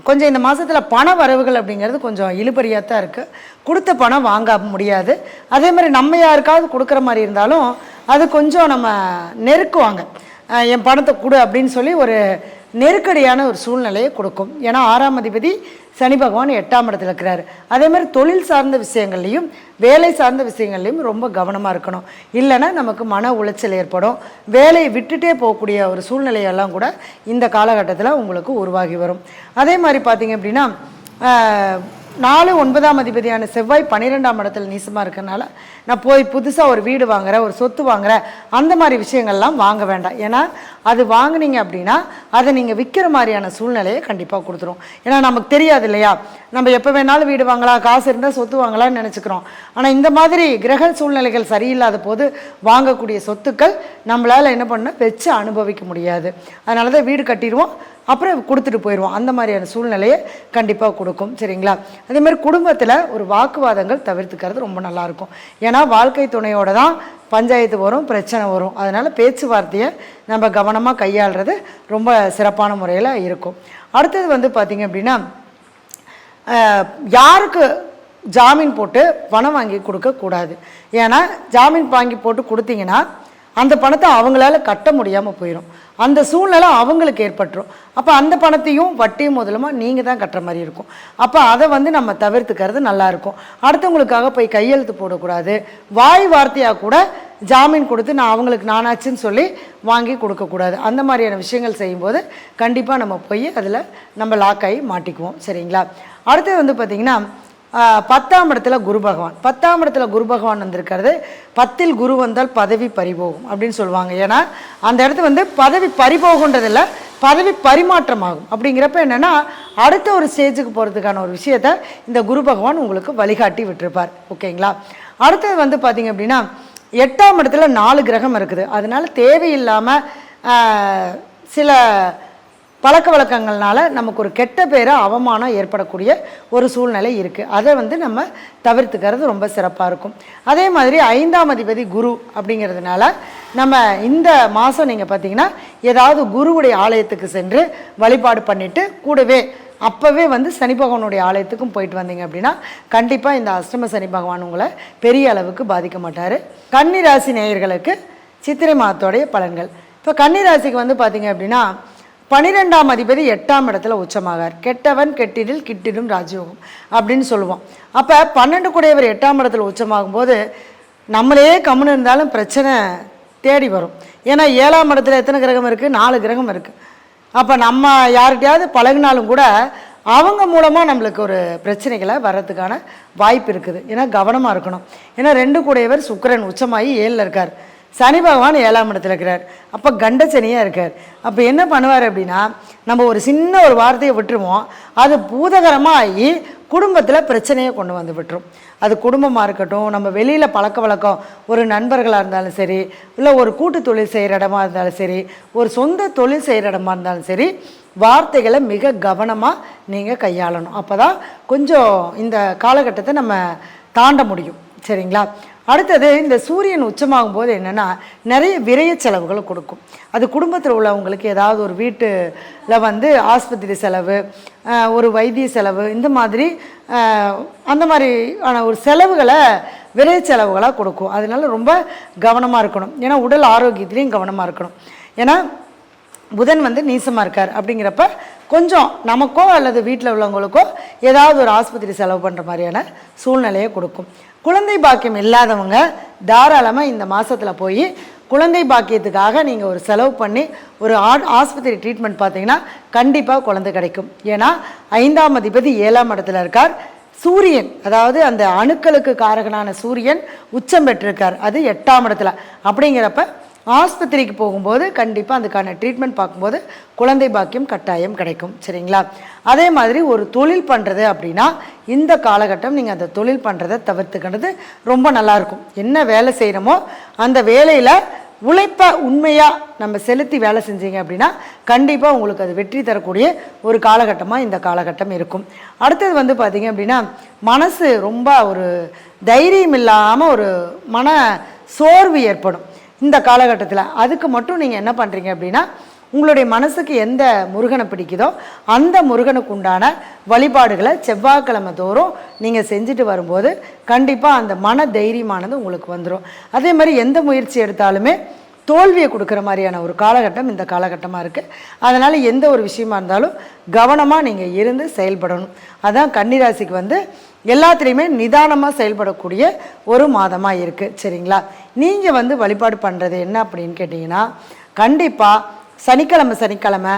கொஞ்சம் இந்த மாதத்தில் பண வரவுகள் அப்படிங்கிறது கொஞ்சம் இழுபறியாக தான் இருக்குது. கொடுத்த பணம் வாங்க முடியாது. அதே மாதிரி நம்ம யாருக்காவது கொடுக்குற மாதிரி இருந்தாலும் அது கொஞ்சம் நம்ம நெருக்குவாங்க, என் பணத்தை கொடு அப்படின்னு சொல்லி ஒரு நெருக்கடியான ஒரு சூழ்நிலையை கொடுக்கும். ஏன்னா 6ஆம் அதிபதி சனி பகவான் 8ஆம் இடத்துல இருக்கிறாரு. அதே மாதிரி தொழில் சார்ந்த விஷயங்கள்லையும் வேலை சார்ந்த விஷயங்கள்லையும் ரொம்ப கவனமாக இருக்கணும். இல்லைன்னா நமக்கு மன உளைச்சல் ஏற்படும், வேலையை விட்டுட்டே போகக்கூடிய ஒரு சூழ்நிலையெல்லாம் கூட இந்த காலகட்டத்தில் உங்களுக்கு உருவாகி வரும். அதே மாதிரி பார்த்திங்க அப்படின்னா 4, 9ஆம் அதிபதியான செவ்வாய் 12ஆம் இடத்துல நீசமாக இருக்கிறதுனால நான் போய் புதுசாக ஒரு வீடு வாங்குகிறேன், ஒரு சொத்து வாங்குகிறேன், அந்த மாதிரி விஷயங்கள்லாம் வாங்க வேண்டாம். ஏன்னா அது வாங்கினீங்க அப்படின்னா அதை நீங்கள் விற்கிற மாதிரியான சூழ்நிலையை கண்டிப்பாக கொடுத்துரும். ஏன்னா நமக்கு தெரியாது இல்லையா, நம்ம எப்போ வேணாலும் வீடு வாங்கலாம், காசு இருந்தால் சொத்து வாங்கலாம்னு நினச்சிக்கிறோம். ஆனால் இந்த மாதிரி கிரக சூழ்நிலைகள் சரியில்லாத போது வாங்கக்கூடிய சொத்துக்கள் நம்மளால் என்ன பண்ண வச்சு அனுபவிக்க முடியாது. அதனால தான் வீடு கட்டிடுவோம், அப்புறம் கொடுத்துட்டு போயிடுவோம். அந்த மாதிரியான சூழ்நிலையை கண்டிப்பாக கொடுக்கும். சரிங்களா? அதேமாதிரி குடும்பத்தில் ஒரு வாக்குவாதங்கள் தவிர்த்துக்கிறது ரொம்ப நல்லாயிருக்கும். ஏன்னா வாழ்க்கை துணையோட தான் பஞ்சாயத்து வரும், பிரச்சனை வரும். அதனால் பேச்சுவார்த்தையை நம்ம கவனமாக கையாளுறது ரொம்ப சிறப்பான முறையில் இருக்கும். அடுத்தது வந்து பார்த்திங்க அப்படின்னா, யாருக்கு ஜாமீன் போட்டு பணம் வாங்கி கொடுக்கக்கூடாது. ஏன்னா ஜாமீன் வாங்கி போட்டு கொடுத்தீங்கன்னா அந்த பணத்தை அவங்களால கட்ட முடியாமல் போயிடும். அந்த சூழ்நிலை அவங்களுக்கு ஏற்பட்டுரும். அப்போ அந்த பணத்தையும் வட்டியும் முதலமாக நீங்கள் தான் கட்டுற மாதிரி இருக்கும். அப்போ அதை வந்து நம்ம தவிர்த்துக்கிறது நல்லாயிருக்கும். அடுத்தவங்களுக்காக போய் கையெழுத்து போடக்கூடாது. வாய் வார்த்தையாக கூட ஜாமீன் கொடுத்து நான் அவங்களுக்கு நானாச்சுன்னு சொல்லி வாங்கி கொடுக்கக்கூடாது. அந்த மாதிரியான விஷயங்கள் செய்யும்போது கண்டிப்பாக நம்ம போய் அதில் நம்ம லாக் ஆகி மாட்டிக்குவோம். சரிங்களா? அடுத்தது வந்து பார்த்திங்கன்னா, 10ஆம் இடத்துல குரு பகவான். 10ஆம் இடத்துல குரு பகவான் வந்திருக்கிறது. 10இல் குரு வந்தால் பதவி பறிபோகும் அப்படின்னு சொல்லுவாங்க. ஏன்னா அந்த இடத்துல வந்து பதவி பறிபோகுன்றதில்ல, பதவி பரிமாற்றம் ஆகும். அப்படிங்கிறப்ப என்னென்னா அடுத்த ஒரு ஸ்டேஜுக்கு போகிறதுக்கான ஒரு விஷயத்தை இந்த குரு பகவான் உங்களுக்கு வழிகாட்டி விட்டுருப்பார். ஓகேங்களா? அடுத்தது வந்து பார்த்திங்க அப்படின்னா, 8ஆம் இடத்துல 4 கிரகம் இருக்குது. அதனால தேவையில்லாமல் சில பழக்க வழக்கங்கள்னால நமக்கு ஒரு கெட்ட பேரை அவமானம் ஏற்படக்கூடிய ஒரு சூழ்நிலை இருக்குது. அதை வந்து நம்ம தவிர்த்துக்கிறது ரொம்ப சிறப்பாக இருக்கும். அதே மாதிரி 5ஆம் அதிபதி குரு அப்படிங்கிறதுனால நம்ம இந்த மாதம் நீங்கள் பார்த்திங்கன்னா ஏதாவது குருவுடைய ஆலயத்துக்கு சென்று வழிபாடு பண்ணிவிட்டு கூடவே அப்போவே வந்து சனி பகவானுடைய ஆலயத்துக்கும் போயிட்டு வந்தீங்க அப்படின்னா கண்டிப்பாக இந்த அஷ்டம சனி பகவான் உங்களை பெரிய அளவுக்கு பாதிக்க மாட்டார். கன்னிராசி நேயர்களுக்கு சித்திரை மாதத்தோடைய பலன்கள். இப்போ கன்னிராசிக்கு வந்து பார்த்திங்க அப்படின்னா 12ஆம் அதிபதி 8ஆம் இடத்துல உச்சமாகார். கெட்டவன் கெட்டிடில் கிட்டிடும் ராஜயோகம் அப்படின்னு சொல்லுவோம். அப்போ 12 கூடையவர் 8ஆம் இடத்துல உச்சமாகும் போது நம்மளே கம்முன்னு இருந்தாலும் பிரச்சனை தேடி வரும். ஏன்னா 7ஆம் இடத்துல எத்தனை கிரகம் இருக்குது? 4 கிரகம் இருக்குது. அப்போ நம்ம யார்கிட்டையாவது பழகினாலும் கூட அவங்க மூலமாக நம்மளுக்கு ஒரு பிரச்சனைகளை வர்றதுக்கான வாய்ப்பு இருக்குது. ஏன்னா கவனமாக இருக்கணும். ஏன்னா 2 கூடையவர் சுக்கிரன் உச்சமாகி 7ல் இருக்கார். சனி பகவான் 7ஆம் இடத்துல இருக்கிறார். அப்போ கண்டசனியாக இருக்கார். அப்போ என்ன பண்ணுவார் அப்படின்னா, நம்ம ஒரு சின்ன ஒரு வார்த்தையை விட்டுருவோம், அது பூதகரமாக ஆகி குடும்பத்தில் பிரச்சனையை கொண்டு வந்து விட்டுரும். அது குடும்பமாக இருக்கட்டும், நம்ம வெளியில் பழக்க வழக்கம் ஒரு நண்பர்களாக இருந்தாலும் சரி, இல்லை ஒரு கூட்டு தொழில் செய்கிற இடமா இருந்தாலும் சரி, ஒரு சொந்த தொழில் செய்கிற இடமா இருந்தாலும் சரி, வார்த்தைகளை மிக கவனமாக நீங்கள் கையாளணும். அப்போ தான் கொஞ்சம் இந்த காலகட்டத்தை நம்ம தாண்ட முடியும். சரிங்களா? அடுத்தது இந்த சூரியன் உச்சமாகும் போது என்னென்னா நிறைய விரய செலவுகளை கொடுக்கும். அது குடும்பத்தில் உள்ளவங்களுக்கு ஏதாவது ஒரு வீட்டில் வந்து ஆஸ்பத்திரி செலவு, ஒரு வைத்திய செலவு, இந்த மாதிரி அந்த மாதிரியான ஒரு செலவுகளை விரய செலவுகளாக கொடுக்கும். அதனால ரொம்ப கவனமாக இருக்கணும். ஏன்னா உடல் ஆரோக்கியத்துலேயும் கவனமாக இருக்கணும். ஏன்னா புதன் வந்து நீசமாக இருக்கார். அப்படிங்கிறப்ப கொஞ்சம் நமக்கோ அல்லது வீட்டில் உள்ளவங்களுக்கோ ஏதாவது ஒரு ஆஸ்பத்திரி செலவு பண்ணுற மாதிரியான சூழ்நிலையை கொடுக்கும். குழந்தை பாக்கியம் இல்லாதவங்க தாராளமாக இந்த மாதத்தில் போய் குழந்தை பாக்கியத்துக்காக நீங்கள் ஒரு செலவு பண்ணி ஒரு ஆஸ்பத்திரி ட்ரீட்மெண்ட் பார்த்தீங்கன்னா கண்டிப்பாக குழந்தை கிடைக்கும். ஏன்னா 5ஆம் அதிபதி 7ஆம் இடத்துல இருக்கார். சூரியன், அதாவது அந்த அணுக்களுக்கு காரகனான சூரியன் உச்சம் பெற்றிருக்கார். அது 8ஆம் இடத்துல. அப்படிங்கிறப்ப ஆஸ்பத்திரிக்கு போகும்போது கண்டிப்பாக அதுக்கான ட்ரீட்மெண்ட் பார்க்கும்போது குழந்தை பாக்கியம் கட்டாயம் கிடைக்கும். சரிங்களா? அதே மாதிரி ஒரு தொழில் பண்ணுறது அப்படின்னா இந்த காலகட்டம் நீங்கள் அந்த தொழில் பண்ணுறதை தவிர்த்துக்கிறது ரொம்ப நல்லாயிருக்கும். என்ன வேலை செய்கிறோமோ அந்த வேலையில் உழைப்பை உண்மையாக நம்ம செலுத்தி வேலை செஞ்சீங்க அப்படின்னா கண்டிப்பாக உங்களுக்கு அது வெற்றி தரக்கூடிய ஒரு காலகட்டமாக இந்த காலகட்டம் இருக்கும். அடுத்தது வந்து பார்த்திங்க அப்படின்னா மனசு ரொம்ப ஒரு தைரியம் இல்லாமல் ஒரு மன சோர்வு ஏற்படும் இந்த காலகட்டத்தில். அதுக்கு மட்டும் நீங்கள் என்ன பண்ணுறீங்க அப்படின்னா உங்களுடைய மனசுக்கு எந்த முருகனை பிடிக்குதோ அந்த முருகனுக்கு உண்டான வழிபாடுகளை செவ்வாய்க்கிழமை தோறும் நீங்கள் செஞ்சுட்டு வரும்போது கண்டிப்பாக அந்த மன தைரியமானது உங்களுக்கு வந்துடும். அதே மாதிரி எந்த முயற்சி எடுத்தாலுமே தோல்வியை கொடுக்குற மாதிரியான ஒரு காலகட்டம் இந்த காலகட்டமாக இருக்குது. அதனால் எந்த ஒரு விஷயமா இருந்தாலும் கவனமாக நீங்கள் இருந்து செயல்படணும். அதான் கன்னிராசிக்கு வந்து எல்லாத்துலேயுமே நிதானமாக செயல்படக்கூடிய ஒரு மாதமாக இருக்குது. சரிங்களா? நீங்கள் வந்து வழிபாடு பண்ணுறது என்ன அப்படின்னு கேட்டிங்கன்னா கண்டிப்பாக சனிக்கிழமை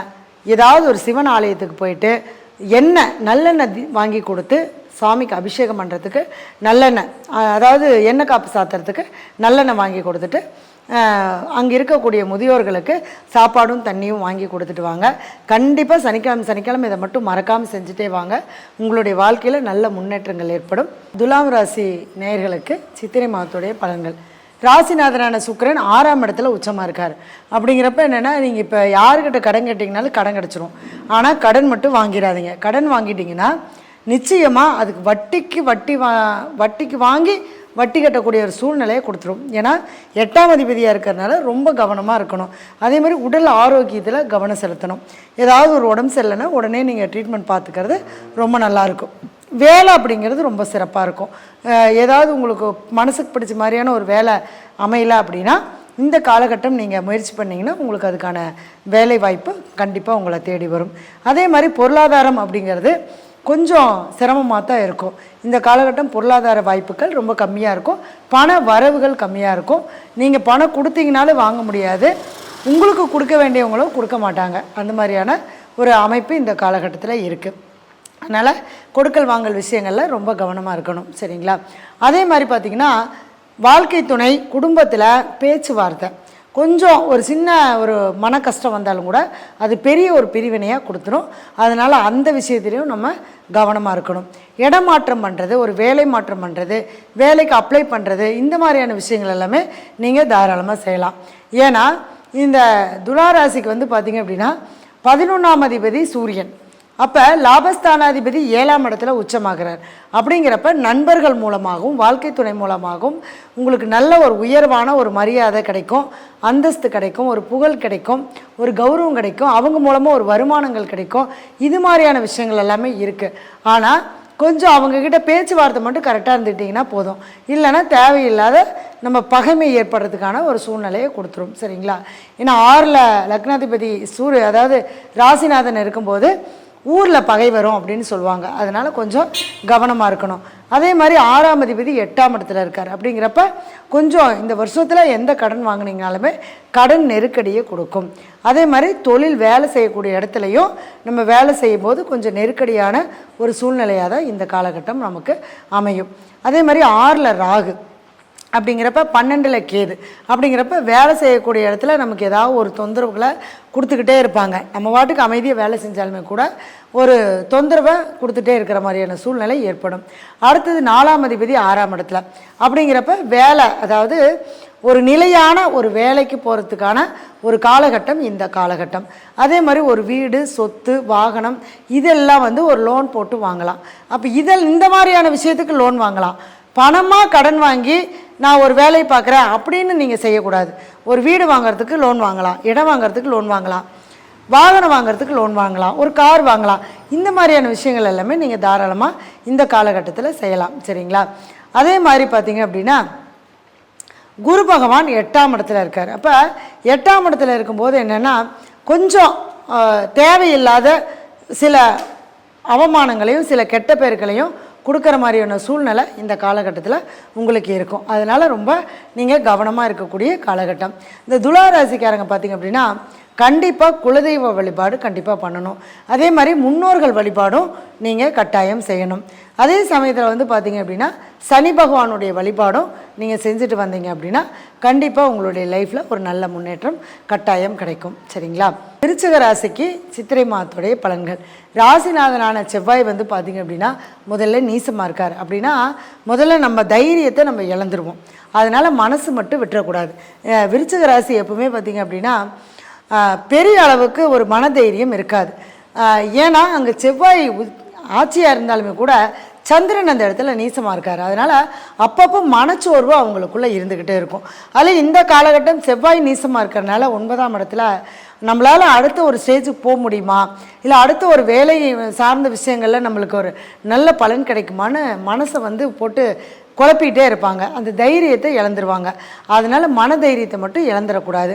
ஏதாவது ஒரு சிவன் ஆலயத்துக்கு போயிட்டு நல்லெண்ணெய் வாங்கி கொடுத்து சாமிக்கு அபிஷேகம் பண்ணுறதுக்கு நல்லெண்ணெய், அதாவது எண்ணெய் காப்பு சாத்துறதுக்கு நல்லெண்ணெய் வாங்கி கொடுத்துட்டு அங்கே இருக்கக்கூடிய முதியோர்களுக்கு சாப்பாடும் தண்ணியும் வாங்கி கொடுத்துட்டு வாங்க. கண்டிப்பாக சனிக்கிழமை இதை மட்டும் மறக்காமல் செஞ்சுட்டே வாங்க. உங்களுடைய வாழ்க்கையில் நல்ல முன்னேற்றங்கள் ஏற்படும். துலாம் ராசி நேயர்களுக்கு சித்திரை மாதத்துடைய பலன்கள். ராசிநாதனான சுக்கிரன் 6ஆம் இடத்துல உச்சமாக இருக்கார். அப்படிங்கிறப்ப என்னென்னா, நீங்கள் இப்போ யாருக்கிட்ட கடன் கேட்டிங்கனாலும் கடன் கிடச்சிரும். ஆனால் கடன் மட்டும் வாங்கிடாதீங்க. கடன் வாங்கிட்டிங்கன்னா நிச்சயமாக அதுக்கு வட்டிக்கு வாங்கி வட்டி கட்டக்கூடிய ஒரு சூழ்நிலையை கொடுத்துரும். ஏன்னா 8ஆம் அதிபதியாக இருக்கிறதுனால ரொம்ப கவனமாக இருக்கணும். அதே மாதிரி உடல் ஆரோக்கியத்தில் கவனம் செலுத்தணும். ஏதாவது ஒரு உடம்பு சரியில்லைன்னா உடனே நீங்கள் ட்ரீட்மெண்ட் பார்த்துக்கிறது ரொம்ப நல்லாயிருக்கும். வேலை அப்படிங்கிறது ரொம்ப சிறப்பாக இருக்கும். ஏதாவது உங்களுக்கு மனசுக்கு பிடிச்ச மாதிரியான ஒரு வேலை அமையலை அப்படின்னா இந்த காலகட்டம் நீங்கள் முயற்சி பண்ணிங்கன்னா உங்களுக்கு அதுக்கான வேலை வாய்ப்பு கண்டிப்பாக உங்களை தேடி வரும். அதே மாதிரி பொருளாதாரம் அப்படிங்கிறது கொஞ்சம் சிரமமாக தான் இருக்கும். இந்த காலகட்டம் பொருளாதார வாய்ப்புகள் ரொம்ப கம்மியாக இருக்கும். பண வரவுகள் கம்மியாக இருக்கும். நீங்கள் பணம் கொடுத்தீங்கனாலும் வாங்க முடியாது, உங்களுக்கு கொடுக்க வேண்டியவங்களும் கொடுக்க மாட்டாங்க. அந்த மாதிரியான ஒரு அமைப்பு இந்த காலகட்டத்தில் இருக்குது. அதனால் கொடுக்கல் வாங்கல் விஷயங்களில் ரொம்ப கவனமாக இருக்கணும். சரிங்களா? அதே மாதிரி பார்த்திங்கன்னா வாழ்க்கை துணை, குடும்பத்தில் பேச்சுவார்த்தை கொஞ்சம் ஒரு சின்ன ஒரு மன கஷ்டம் வந்தாலும் கூட அது பெரிய ஒரு பிரிவினையாக கொடுத்துரும். அதனால் அந்த விஷயத்துலையும் நம்ம கவனமாக இருக்கணும். இடமாற்றம் பண்ணுறது, ஒரு வேலை மாற்றம் பண்ணுறது, வேலைக்கு அப்ளை பண்ணுறது, இந்த மாதிரியான விஷயங்கள் எல்லாமே நீங்கள் தாராளமாக செய்யலாம். ஏன்னா இந்த துளாராசிக்கு வந்து பார்த்திங்க அப்படின்னா 11ஆம் அதிபதி சூரியன். அப்போ லாபஸ்தானாதிபதி 7ஆம் இடத்துல உச்சமாகிறார். அப்படிங்கிறப்ப நண்பர்கள் மூலமாகவும் வாழ்க்கை துணை மூலமாகவும் உங்களுக்கு நல்ல ஒரு உயர்வான ஒரு மரியாதை கிடைக்கும், அந்தஸ்து கிடைக்கும், ஒரு புகழ் கிடைக்கும், ஒரு கௌரவம் கிடைக்கும், அவங்க மூலமாக ஒரு வருமானங்கள் கிடைக்கும். இது மாதிரியான விஷயங்கள் எல்லாமே இருக்குது. ஆனால் கொஞ்சம் அவங்கக்கிட்ட பேச்சுவார்த்தை மட்டும் கரெக்டாக இருந்துட்டிங்கன்னா போதும். இல்லைன்னா தேவையில்லாத நம்ம பகைமை ஏற்படுறதுக்கான ஒரு சூழ்நிலையை கொடுத்துரும். சரிங்களா? ஏன்னா 6ல் லக்னாதிபதி அதாவது ராசிநாதன் இருக்கும்போது ஊரில் பகை வரும் அப்படின்னு சொல்லுவாங்க. அதனால் கொஞ்சம் கவனமாக இருக்கணும். அதே மாதிரி 6ஆம் அதிபதி 8ஆம் இடத்துல இருக்கார். அப்படிங்கிறப்ப கொஞ்சம் இந்த வருஷத்தில் எந்த கடன் வாங்கினீங்கனாலுமே கடன் நெருக்கடியை கொடுக்கும். அதே மாதிரி தொழில் வேலை செய்யக்கூடிய இடத்துலையும் நம்ம வேலை செய்யும்போது கொஞ்சம் நெருக்கடியான ஒரு சூழ்நிலையாக தான் இந்த காலகட்டம் நமக்கு அமையும். அதே மாதிரி 6ல் ராகு அப்படிங்கிறப்ப 12ல் கேது. அப்படிங்கிறப்ப வேலை செய்யக்கூடிய இடத்துல நமக்கு ஏதாவது ஒரு தொந்தரவுகளை கொடுத்துக்கிட்டே இருப்பாங்க. நம்ம வாட்டுக்கு அமைதியாக வேலை செஞ்சாலுமே கூட ஒரு தொந்தரவை கொடுத்துட்டே இருக்கிற மாதிரியான சூழ்நிலை ஏற்படும். அடுத்தது 4ஆம் அதிபதி 6ஆம் இடத்துல. அப்படிங்கிறப்ப வேலை, அதாவது ஒரு நிலையான ஒரு வேலைக்கு போகிறதுக்கான ஒரு காலகட்டம் இந்த காலகட்டம். அதே மாதிரி ஒரு வீடு, சொத்து, வாகனம் இதெல்லாம் வந்து ஒரு லோன் போட்டு வாங்கலாம். அப்போ இந்த மாதிரியான விஷயத்துக்கு லோன் வாங்கலாம். பணமாக கடன் வாங்கி நான் ஒரு வேலையை பார்க்குறேன் அப்படின்னு நீங்கள் செய்யக்கூடாது. ஒரு வீடு வாங்கிறதுக்கு லோன் வாங்கலாம், இடம் வாங்கிறதுக்கு லோன் வாங்கலாம், வாகனம் வாங்கிறதுக்கு லோன் வாங்கலாம், ஒரு கார் வாங்கலாம். இந்த மாதிரியான விஷயங்கள் எல்லாமே நீங்கள் தாராளமாக இந்த காலகட்டத்தில் செய்யலாம். சரிங்களா? அதே மாதிரி பார்த்தீங்க அப்படின்னா குரு பகவான் 8ஆம் இடத்துல இருக்கார். அப்போ 8ஆம் இடத்துல இருக்கும்போது என்னென்னா கொஞ்சம் தேவையில்லாத சில அவமானங்களையும் சில கெட்ட பேர்களையும் கொடுக்குற மாதிரியான சூழ்நிலை இந்த காலகட்டத்தில் உங்களுக்கு இருக்கும். அதனால் ரொம்ப நீங்கள் கவனமாக இருக்கக்கூடிய காலகட்டம். இந்த துளாராசிக்காரங்க பார்த்திங்க அப்படின்னா கண்டிப்பாக குலதெய்வ வழிபாடு கண்டிப்பாக பண்ணணும். அதே மாதிரி முன்னோர்கள் வழிபாடும் நீங்கள் கட்டாயம் செய்யணும். அதே சமயத்தில் வந்து பார்த்திங்க அப்படின்னா சனி பகவானுடைய வழிபாடும் நீங்கள் செஞ்சுட்டு வந்தீங்க அப்படின்னா கண்டிப்பாக உங்களுடைய லைஃப்பில் ஒரு நல்ல முன்னேற்றம் கட்டாயம் கிடைக்கும். சரிங்களா? விருச்சிக ராசிக்கு சித்திரை மாதத்துடைய பலன்கள். ராசிநாதனான செவ்வாய் வந்து பார்த்திங்க அப்படின்னா முதல்ல நீசமாக இருக்கார். அப்படின்னா முதல்ல நம்ம தைரியத்தை நம்ம இழந்துருவோம். அதனால் மனசு மட்டும் விட்டுறக்கூடாது. விருச்சிக ராசி எப்பவுமே பார்த்திங்க அப்படின்னா பெரிய அளவுக்கு ஒரு மனதைரியம் இருக்காது. ஏன்னா அங்கே செவ்வாய் ஆட்சியாக இருந்தாலுமே கூட சந்திரன் அந்த இடத்துல நீசமாக இருக்கார். அதனால் அப்பப்போ மனச்சோர்வு அவங்களுக்குள்ளே இருந்துக்கிட்டே இருக்கும். அதில் இந்த காலகட்டம் செவ்வாய் நீசமாக இருக்கிறனால 9ஆம் இடத்துல நம்மளால் அடுத்த ஒரு ஸ்டேஜுக்கு போக முடியுமா, இல்லை அடுத்த ஒரு வேலை சார்ந்த விஷயங்களில் நம்மளுக்கு ஒரு நல்ல பலன் கிடைக்குமான்னு மனசை வந்து போட்டு குழப்பிக்கிட்டே இருப்பாங்க. அந்த தைரியத்தை இழந்துருவாங்க. அதனால் மன தைரியத்தை மட்டும் இழந்துடக்கூடாது.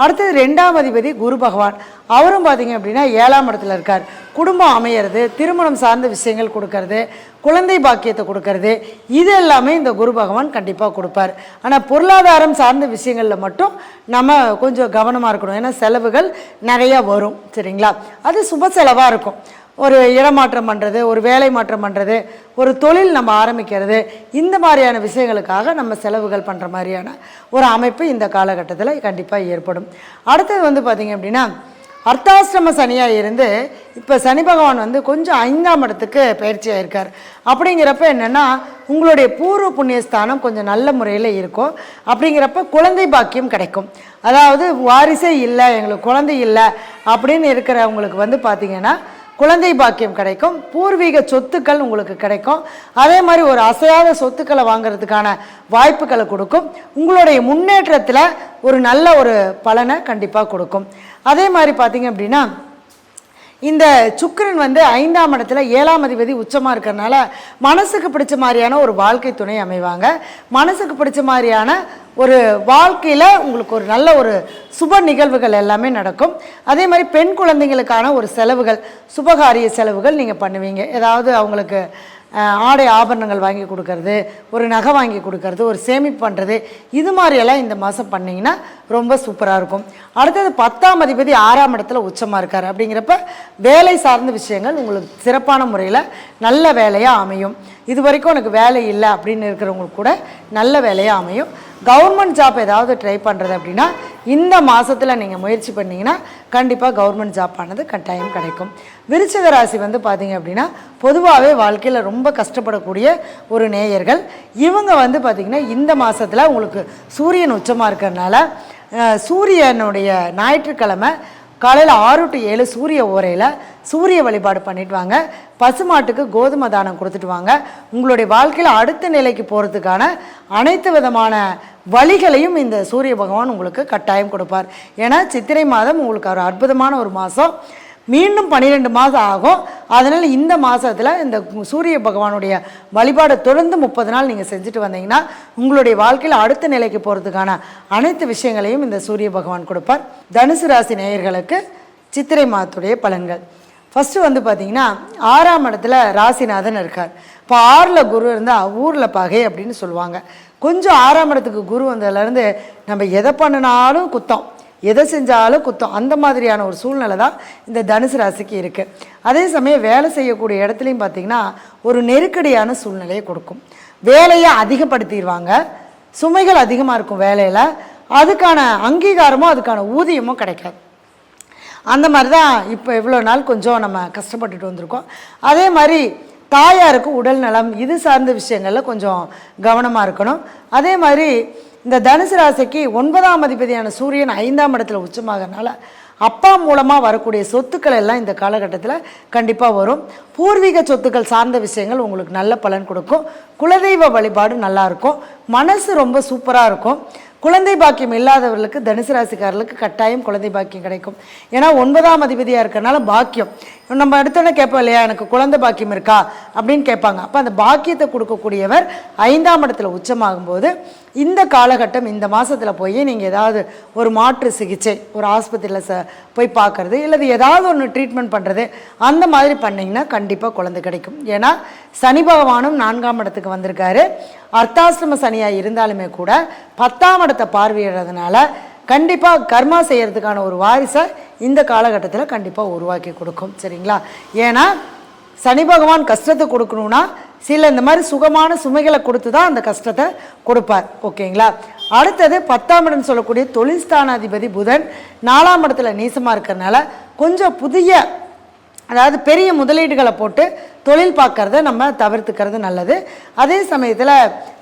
அடுத்தது 2ஆம் அதிபதி குரு பகவான். அவரும் பார்த்திங்க அப்படின்னா 7ஆம் இடத்துல இருக்கார். குடும்பம் அமையிறது, திருமணம் சார்ந்த விஷயங்கள் கொடுக்கறது, குழந்தை பாக்கியத்தை கொடுக்கறது, இது எல்லாமே இந்த குரு பகவான் கண்டிப்பாக கொடுப்பார். ஆனால் பொருளாதாரம் சார்ந்த விஷயங்களில் மட்டும் நம்ம கொஞ்சம் கவனமாக இருக்கணும். ஏன்னா செலவுகள் நிறையா வரும். சரிங்களா? அது சுப செலவாக இருக்கும். ஒரு இடமாற்றம் பண்ணுறது, ஒரு வேலை மாற்றம் பண்ணுறது, ஒரு தொழில் நம்ம ஆரம்பிக்கிறது, இந்த மாதிரியான விஷயங்களுக்காக நம்ம செலவுகள் பண்ணுற மாதிரியான ஒரு அமைப்பு இந்த காலகட்டத்தில் கண்டிப்பாக ஏற்படும். அடுத்தது வந்து பார்த்திங்க அப்படின்னா அர்த்தாஷ்டம சனியாக இருந்து இப்போ சனி பகவான் வந்து கொஞ்சம் 5ஆம் இடத்துக்கு பயிற்சி ஆயிருக்கார். அப்படிங்கிறப்ப என்னென்னா உங்களுடைய பூர்வ புண்ணியஸ்தானம் கொஞ்சம் நல்ல முறையில் இருக்கும். அப்படிங்கிறப்ப குழந்தை பாக்கியம் கிடைக்கும். அதாவது வாரிசே இல்லை, எங்களுக்கு குழந்தை இல்லை அப்படின்னு இருக்கிறவங்களுக்கு வந்து பார்த்திங்கன்னா குழந்தை பாக்கியம் கிடைக்கும். பூர்வீக சொத்துக்கள் உங்களுக்கு கிடைக்கும். அதே மாதிரி ஒரு அசையாத சொத்துக்களை வாங்கிறதுக்கான வாய்ப்புகளை கொடுக்கும். உங்களுடைய முன்னேற்றத்தில் ஒரு நல்ல ஒரு பலனை கண்டிப்பாக கொடுக்கும். அதே மாதிரி பார்த்திங்க அப்படின்னா இந்த சுக்கிரன் வந்து 5ஆம் இடத்துல 7ஆம் அதிபதி உச்சமாக இருக்கிறதுனால மனசுக்கு பிடிச்ச மாதிரியான ஒரு வாழ்க்கை துணை அமைவாங்க. மனசுக்கு பிடிச்ச மாதிரியான ஒரு வாழ்க்கையில் உங்களுக்கு ஒரு நல்ல ஒரு சுப நிகழ்வுகள் எல்லாமே நடக்கும். அதே மாதிரி பெண் குழந்தைங்களுக்கான ஒரு செலவுகள், சுபகாரிய செலவுகள் நீங்கள் பண்ணுவீங்க. ஏதாவது அவங்களுக்கு ஆடை ஆபரணங்கள் வாங்கி கொடுக்கறது, ஒரு நகை வாங்கி கொடுக்கறது, ஒரு சேமிப்பு பண்ணுறது, இது மாதிரியெல்லாம் இந்த மாதம் பண்ணிங்கன்னா ரொம்ப சூப்பராக இருக்கும். அடுத்தது 10ஆம் அதிபதி 6ஆம் இடத்துல உச்சமாக இருக்கார். அப்படிங்கிறப்ப வேலை சார்ந்த விஷயங்கள் உங்களுக்கு சிறப்பான முறையில் நல்ல வேலையாக அமையும். இது வரைக்கும் எனக்கு வேலை இல்லை அப்படின்னு இருக்கிறவங்களுக்கு கூட நல்ல வேலையாக அமையும். கவர்மெண்ட் ஜாப் ஏதாவது ட்ரை பண்ணுறது அப்படின்னா இந்த மாதத்தில் நீங்கள் முயற்சி பண்ணிங்கன்னா கண்டிப்பாக கவர்மெண்ட் ஜாப் ஆனது கட்டாயம் கிடைக்கும். விருச்சிக ராசி வந்து பார்த்திங்க அப்படின்னா பொதுவாகவே வாழ்க்கையில் ரொம்ப கஷ்டப்படக்கூடிய ஒரு நேயர்கள். இவங்க வந்து பார்த்திங்கன்னா இந்த மாதத்தில் உங்களுக்கு சூரியன் உச்சமாக இருக்கிறதுனால சூரியனுடைய ஞாயிற்றுக்கிழமை காலையில் 6 to 7 சூரிய ஓரையில் சூரிய வழிபாடு பண்ணிட்டு வாங்க. பசுமாட்டுக்கு கோதுமை தானம் கொடுத்துட்டு வாங்க. உங்களுடைய வாழ்க்கையில் அடுத்த நிலைக்கு போகிறதுக்கான அனைத்து விதமான வழிகளையும் இந்த சூரிய பகவான் உங்களுக்கு கட்டாயம் கொடுப்பார். ஏன்னா சித்திரை மாதம் உங்களுக்கு ஒரு அற்புதமான ஒரு மாதம். மீண்டும் 12 மாதம் ஆகும். அதனால் இந்த மாதத்தில் இந்த சூரிய பகவானுடைய வழிபாடை தொடர்ந்து 30 நாள் நீங்கள் செஞ்சுட்டு வந்தீங்கன்னா உங்களுடைய வாழ்க்கையில் அடுத்த நிலைக்கு போகிறதுக்கான அனைத்து விஷயங்களையும் இந்த சூரிய பகவான் கொடுப்பார். தனுசு ராசி நேயர்களுக்கு சித்திரை மாதத்துடைய பலன்கள். ஃபஸ்ட்டு வந்து பார்த்திங்கன்னா 6ஆம் இடத்துல ராசிநாதன் இருக்கார். இப்போ 6ல் குரு இருந்தால் ஊரில் பகை அப்படின்னு சொல்லுவாங்க. கொஞ்சம் 6ஆம் இடத்துக்கு குரு வந்ததுலேருந்து நம்ம எதை பண்ணினாலும் குத்தம், எதை செஞ்சாலும் குத்தம், அந்த மாதிரியான ஒரு சூழ்நிலை தான் இந்த தனுசு ராசிக்கு இருக்குது. அதே சமயம் வேலை செய்யக்கூடிய இடத்துலையும் பார்த்திங்கன்னா ஒரு நெருக்கடியான சூழ்நிலையை கொடுக்கும். வேலையை அதிகப்படுத்திடுவாங்க, சுமைகள் அதிகமாக இருக்கும் வேலையில், அதுக்கான அங்கீகாரமோ அதுக்கான ஊதியமோ கிடைக்காது. அந்த மாதிரி தான் இப்போ இவ்வளோ நாள் கொஞ்சம் நம்ம கஷ்டப்பட்டுட்டு வந்திருக்கோம். அதே மாதிரி தாயாருக்கு உடல் நலம் இது சார்ந்த விஷயங்களில் கொஞ்சம் கவனமாக இருக்கணும். அதே மாதிரி இந்த தனுசு ராசிக்கு 9ஆம் அதிபதியான சூரியன் 5ஆம் இடத்துல உச்சமாகறனால அப்பா மூலமாக வரக்கூடிய சொத்துக்கள் எல்லாம் இந்த காலகட்டத்தில் கண்டிப்பாக வரும். பூர்வீக சொத்துக்கள் சார்ந்த விஷயங்கள் உங்களுக்கு நல்ல பலன் கொடுக்கும். குலதெய்வ வழிபாடு நல்லாயிருக்கும். மனசு ரொம்ப சூப்பராக இருக்கும். குழந்தை பாக்கியம் இல்லாதவர்களுக்கு தனுசு ராசிக்காரர்களுக்கு கட்டாயம் குழந்தை பாக்கியம் கிடைக்கும். ஏன்னா 9ஆம் அதிபதியாக இருக்கிறனால பாக்கியம் நம்ம அடுத்தோன்னே கேட்போம் இல்லையா, எனக்கு குழந்தை பாக்கியம் இருக்கா அப்படின்னு கேட்பாங்க. அப்போ அந்த பாக்கியத்தை கொடுக்கக்கூடியவர் 5ஆம் இடத்துல உச்சமாகும்போது இந்த காலகட்டம் இந்த மாதத்தில் போய் நீங்கள் ஏதாவது ஒரு மாற்று சிகிச்சை ஒரு ஆஸ்பத்திரியில் போய் பார்க்குறது இல்லது ஏதாவது ஒன்று ட்ரீட்மெண்ட் பண்ணுறது அந்த மாதிரி பண்ணிங்கன்னா கண்டிப்பாக குழந்தை கிடைக்கும். ஏன்னா சனி பகவானும் 4ஆம் இடத்துக்கு வந்திருக்காரு. அர்த்தாசிரம சனியாக இருந்தாலுமே கூட 10ஆம் இடத்தை பார்வையிடுறதுனால கண்டிப்பாக கர்மா செய்கிறதுக்கான ஒரு வாரிசை இந்த காலகட்டத்தில் கண்டிப்பாக உருவாக்கி கொடுக்கும். சரிங்களா? ஏன்னா சனி பகவான் கஷ்டத்தை கொடுக்கணுன்னா சில இந்த மாதிரி சுகமான சுமைகளை கொடுத்து தான் அந்த கஷ்டத்தை கொடுப்பார். ஓகேங்களா? அடுத்தது 10ஆம் இடம் சொல்லக்கூடிய தொழில் ஸ்தானாதிபதி புதன் 4ஆம் இடத்துல நீசமாக இருக்கிறதுனால கொஞ்சம் புதிய அதாவது பெரிய முதலீடுகளை போட்டு தொழில் பார்க்கறத நம்ம தவிர்த்துக்கிறது நல்லது. அதே சமயத்தில்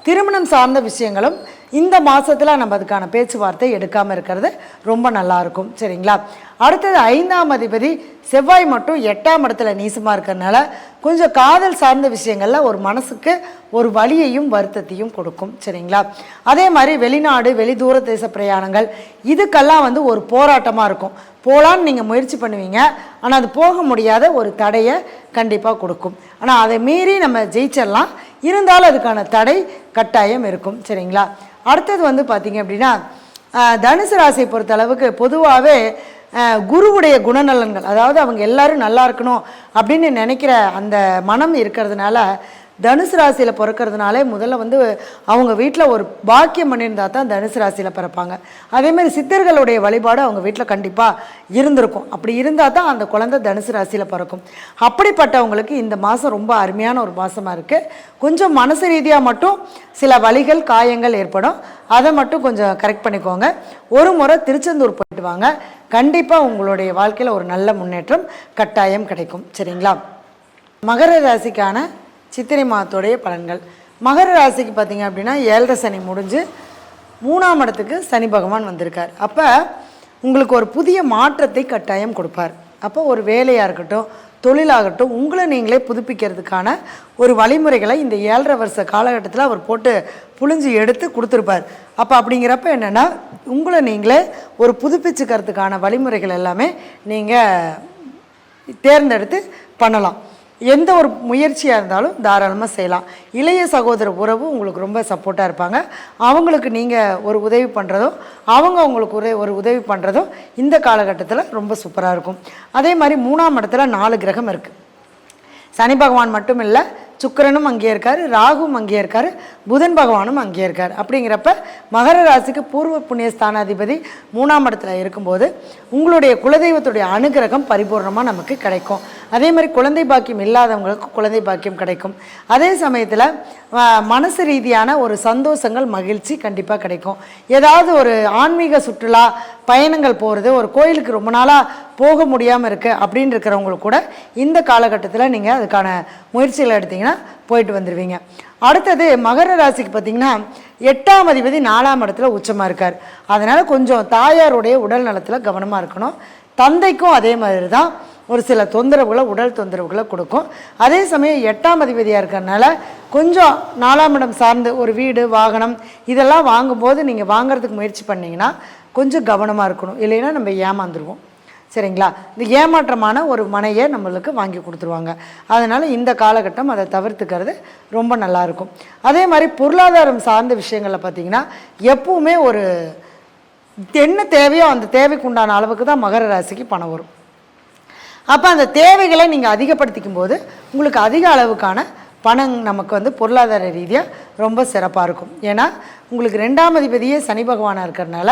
திருமணம் சார்ந்த விஷயங்களும் இந்த மாதத்தில் நம்ம அதுக்கான பேச்சுவார்த்தை எடுக்காமல் இருக்கிறது ரொம்ப நல்லாயிருக்கும். சரிங்களா? அடுத்தது 5ஆம் அதிபதி செவ்வாய் மட்டும் 8ஆம் இடத்துல நீசமாக இருக்கிறதுனால கொஞ்சம் காதல் சார்ந்த விஷயங்களில் ஒரு மனசுக்கு ஒரு வலியையும் வருத்தத்தையும் கொடுக்கும். சரிங்களா? அதே மாதிரி வெளிநாடு வெளி தூர தேச பிரயாணங்கள் இதுக்கெல்லாம் வந்து ஒரு போராட்டமாக இருக்கும். போகலான்னு நீங்கள் முயற்சி பண்ணுவீங்க, ஆனால் அது போக முடியாத ஒரு தடையை கண்டிப்பாக கொடுக்கும். ஆனால் அதை மீறி நம்ம ஜெயிச்சிடலாம், இருந்தாலும் அதுக்கான தடை கட்டாயம் இருக்கும். சரிங்களா? அடுத்தது வந்து பார்த்திங்க அப்படின்னா தனுசு ராசியை பொறுத்த அளவுக்கு பொதுவாகவே குருவுடைய குணநலன்கள், அதாவது அவங்க எல்லாரும் நல்லா இருக்கணும் அப்படின்னு நினைக்கிற அந்த மனம் இருக்கிறதுனால தனுசு ராசியில் பிறக்கிறதுனாலே முதல்ல வந்து அவங்க வீட்டில் ஒரு பாக்கியம் பண்ணியிருந்தால் தான் தனுசு ராசியில் பிறப்பாங்க. அதேமாதிரி சித்தர்களுடைய வழிபாடு அவங்க வீட்டில் கண்டிப்பாக இருந்திருக்கும். அப்படி இருந்தால் தான் அந்த குழந்தை தனுசு ராசியில் பிறக்கும். அப்படிப்பட்டவங்களுக்கு இந்த மாதம் ரொம்ப அருமையான ஒரு மாதமாக இருக்குது. கொஞ்சம் மனசு ரீதியாக மட்டும் சில வலிகள் காயங்கள் ஏற்படும், அதை மட்டும் கொஞ்சம் கரெக்ட் பண்ணிக்கோங்க. ஒரு முறை திருச்செந்தூர் போயிட்டு வாங்க, கண்டிப்பாக உங்களுடைய வாழ்க்கையில் ஒரு நல்ல முன்னேற்றம் கட்டாயம் கிடைக்கும். சரிங்களா? மகர ராசிக்கான சித்திரை மாதத்துடைய பலன்கள். மகர ராசிக்கு பார்த்தீங்க அப்படின்னா 7.5 சனி முடிஞ்சு 3ஆம் இடத்துக்கு சனி பகவான் வந்திருக்கார். அப்போ உங்களுக்கு ஒரு புதிய மாற்றத்தை கட்டாயம் கொடுப்பார். அப்போ ஒரு வேலையாக இருக்கட்டும், தொழிலாகட்டும், உங்களை நீங்களே புதுப்பிக்கிறதுக்கான ஒரு வழிமுறைகளை இந்த 7.5 வருஷ காலகட்டத்தில் அவர் போட்டு புழிஞ்சு எடுத்து கொடுத்துருப்பார். அப்போ அப்படிங்கிறப்ப என்னென்னா, உங்களை நீங்களே ஒரு புதுப்பிச்சுக்கிறதுக்கான வழிமுறைகள் எல்லாமே நீங்கள் தேர்ந்தெடுத்து பண்ணலாம். எந்த ஒரு முயற்சியாக இருந்தாலும் தாராளமாக செய்யலாம். இளைய சகோதர உறவு உங்களுக்கு ரொம்ப சப்போர்ட்டாக இருப்பாங்க. அவங்களுக்கு நீங்கள் ஒரு உதவி பண்ணுறதும் அவங்க உங்களுக்கு ஒரு உதவி பண்ணுறதும் இந்த காலகட்டத்தில் ரொம்ப சூப்பராக இருக்கும். அதே மாதிரி 3ஆம் இடத்துல 4 கிரகம் இருக்குது. சனி பகவான் மட்டும் இல்லை, சுக்கிரனும் அங்கே இருக்கார், ராகுவும் அங்கே இருக்கார், புதன் பகவானும் அங்கே இருக்கார். அப்படிங்கிறப்ப மகர ராசிக்கு பூர்வ புண்ணிய ஸ்தானாதிபதி 3ஆம் இடத்துல இருக்கும்போது உங்களுடைய குலதெய்வத்துடைய அனுகிரகம் பரிபூர்ணமாக நமக்கு கிடைக்கும். அதே மாதிரி குழந்தை பாக்கியம் இல்லாதவங்களுக்கு குழந்தை பாக்கியம் கிடைக்கும். அதே சமயத்தில் மனசு ரீதியான ஒரு சந்தோஷங்கள் மகிழ்ச்சி கண்டிப்பாக கிடைக்கும். ஏதாவது ஒரு ஆன்மீக சுற்றுலா பயணங்கள் போகிறது, ஒரு கோயிலுக்கு ரொம்ப நாளாக போக முடியாமல் இருக்குது அப்படின்னு இருக்கிறவங்களுக்கு கூட இந்த காலகட்டத்தில் நீங்கள் அதுக்கான முயற்சிகளை எடுத்திங்கன்னா போயிட்டு வந்துடுவீங்க. அடுத்தது மகர ராசிக்கு பார்த்திங்கன்னா 8ஆம் அதிபதி 4ஆம் இடத்துல உச்சமாக இருக்கார். அதனால் கொஞ்சம் தாயாருடைய உடல் நலத்தில் கவனமாக இருக்கணும். தந்தைக்கும் அதே மாதிரி தான் ஒரு சில தொந்தரவுகளை, உடல் தொந்தரவுகளை கொடுக்கும். அதே சமயம் 8ஆம் அதிபதியாக இருக்கிறதுனால கொஞ்சம் 4ஆம் இடம் சார்ந்து ஒரு வீடு வாகனம் இதெல்லாம் வாங்கும்போது நீங்கள் வாங்கிறதுக்கு முயற்சி பண்ணிங்கன்னா கொஞ்சம் கவனமாக இருக்கணும். இல்லைன்னா நம்ம ஏமாந்துருவோம். சரிங்களா? இந்த ஏமாற்றமான ஒரு மனையை நம்மளுக்கு வாங்கி கொடுத்துருவாங்க. அதனால் இந்த காலகட்டம் அதை தவிர்த்துக்கிறது ரொம்ப நல்லாயிருக்கும். அதே மாதிரி பொருளாதாரம் சார்ந்த விஷயங்களில் பார்த்திங்கன்னா எப்பவுமே ஒரு என்ன தேவையோ அந்த தேவைக்கு உண்டான அளவுக்கு தான் மகர ராசிக்கு பணம் வரும். அப்போ அந்த தேவைகளை நீங்கள் அதிகப்படுத்திக்கும் போது உங்களுக்கு அதிக அளவுக்கான பணம் நமக்கு வந்து பொருளாதார ரீதியாக ரொம்ப சிறப்பாக இருக்கும். ஏன்னா உங்களுக்கு 2ஆம் அதிபதியே சனி பகவானாக இருக்கிறதுனால